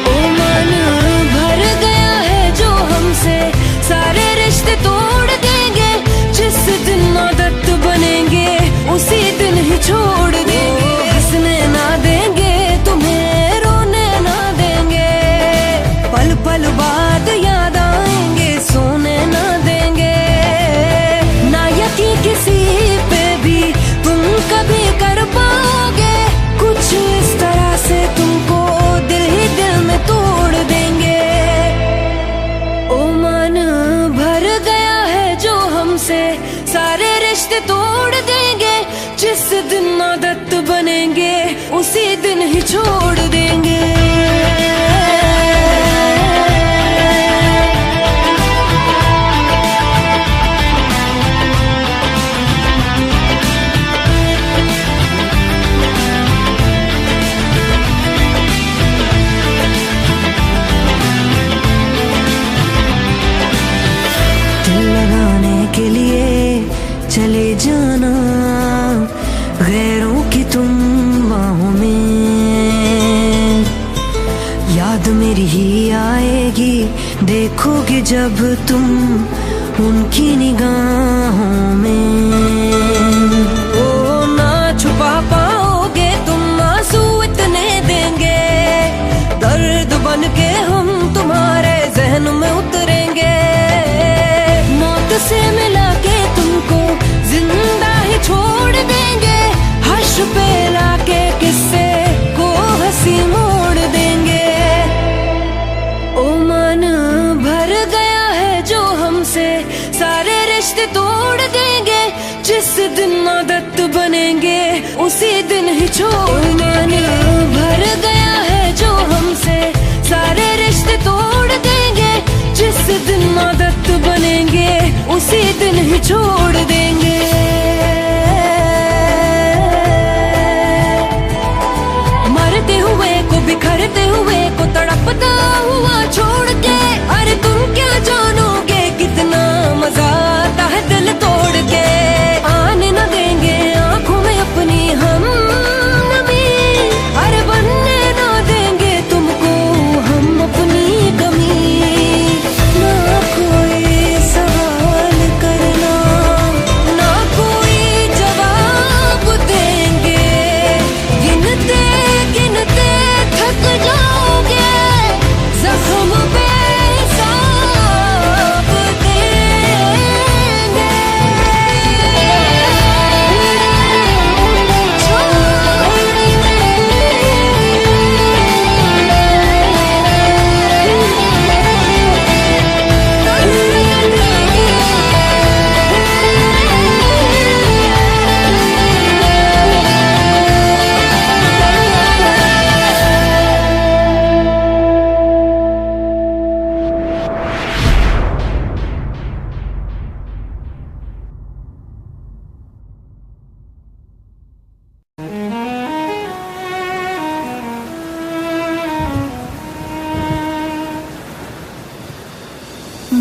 ओ मन भर गया है जो हमसे, सारे रिश्ते तोड़ देंगे। जिस दिन आदत बनेंगे उसी दिन ही छोड़ देंगे। हंसने ना देंगे तुम्हें, रोने ना देंगे, पल पल बाद याद आएंगे, सोने ना देंगे। ना यकीन किसी पे भी तुम कभी कर पाओगे, कुछ इस तरह से तुमको दिल ही दिल में तोड़ देंगे। ओ मन भर गया है जो हमसे, सारे रिश्ते तोड़ देंगे। जिस दिन आदत बनेंगे उसी दिन ही छोड़ देंगे। दिल लगाने के लिए चले जाना गैरों की तुम बाहों में, याद मेरी ही आएगी देखोगे जब तुम उनकी निगाहों में। ओ ना छुपा पाओगे तुम आंसू इतने देंगे, दर्द बन के हम तुम्हारे जहन में उतरेंगे। मौत से मिला के तुमको जिंदा ही छोड़ देंगे, हर्ष पे लाके किस्से को हंसी मोड़ देंगे। ओ मन भर गया है जो हमसे, सारे रिश्ते तोड़ देंगे। जिस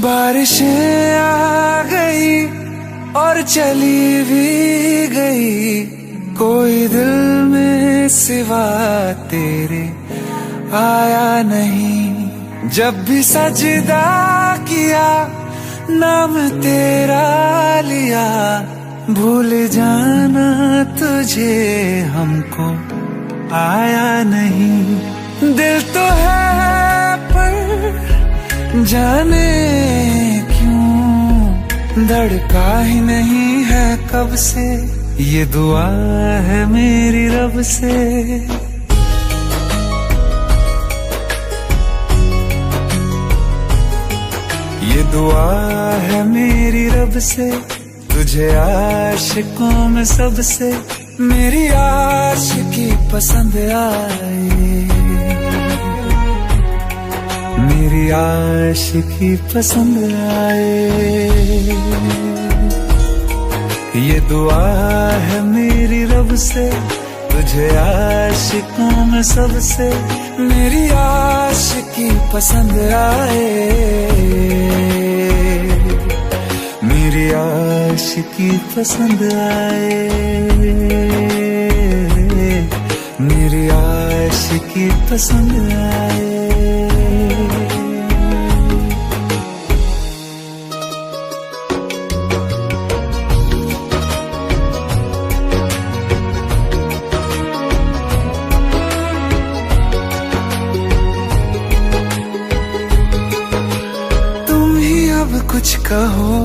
बारिशें आ गई और चली भी गई, कोई दिल में सिवा तेरे आया नहीं। जब भी सजदा किया नाम तेरा लिया, भूल जाना तुझे हमको आया नहीं। दिल तो है पर जाने क्यों धड़का ही नहीं है कब से, ये दुआ है मेरी रब से। ये दुआ है मेरी रब से, तुझे आशिकों में सबसे मेरी आशिकी पसंद आए, मेरी आशिकी पसंद आए। ये दुआ है मेरी रब से, तुझे आशिकों में सबसे मेरी आशिकी पसंद आए, मेरी आशिकी पसंद आए, मेरी आशिकी पसंद आए। कुछ कहो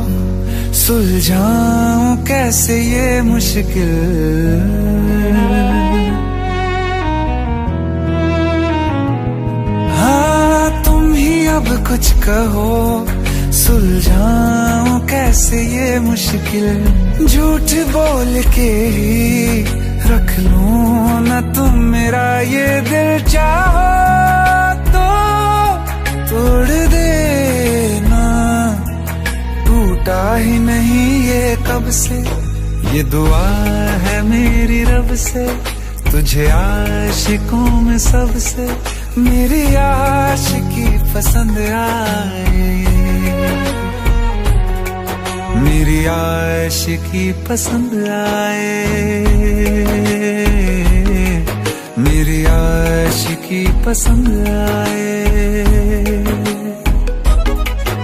सुलझाऊं कैसे ये मुश्किल, हाँ तुम ही अब कुछ कहो सुलझाऊं कैसे ये मुश्किल। झूठ बोल के ही रख लूं ना तुम मेरा ये दिल, चाहो तो तोड़ देना, टूटा ही नहीं ये कब से। ये दुआ है मेरी रब से, तुझे आशिकों में सबसे मेरी आशिकी पसंद आए, मेरी आशिकी पसंद आए, मेरी आशिकी पसंद आए।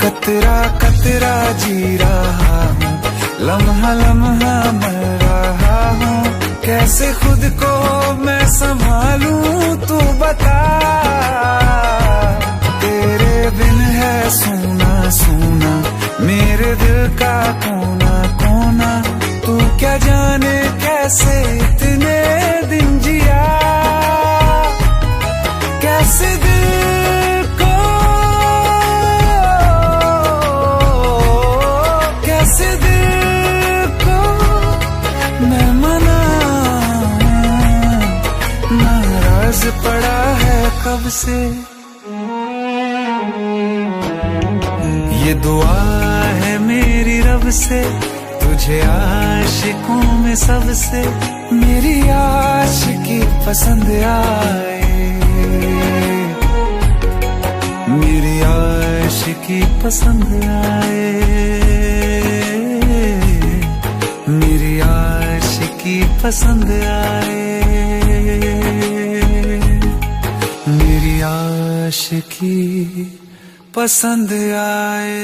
कतरा कतरा जी रहा हूँ, लम्हा लम्हा मर रहा हूँ, कैसे खुद को मैं संभालूं तू बता। तेरे बिन है सूना सूना मेरे दिल का कोना कोना, तू क्या जाने कैसे इतने दिन जिया, कैसे दिल को कैसे दिल को मैं मनाऊं, नाराज पड़ा है कब से। ये दुआ है मेरी रब से, तुझे आशिकों में सबसे मेरी आशिकी पसंद आए, मेरी आशिकी पसंद आए, मेरी आशिकी पसंद आए, मेरी आशिकी पसंद आए।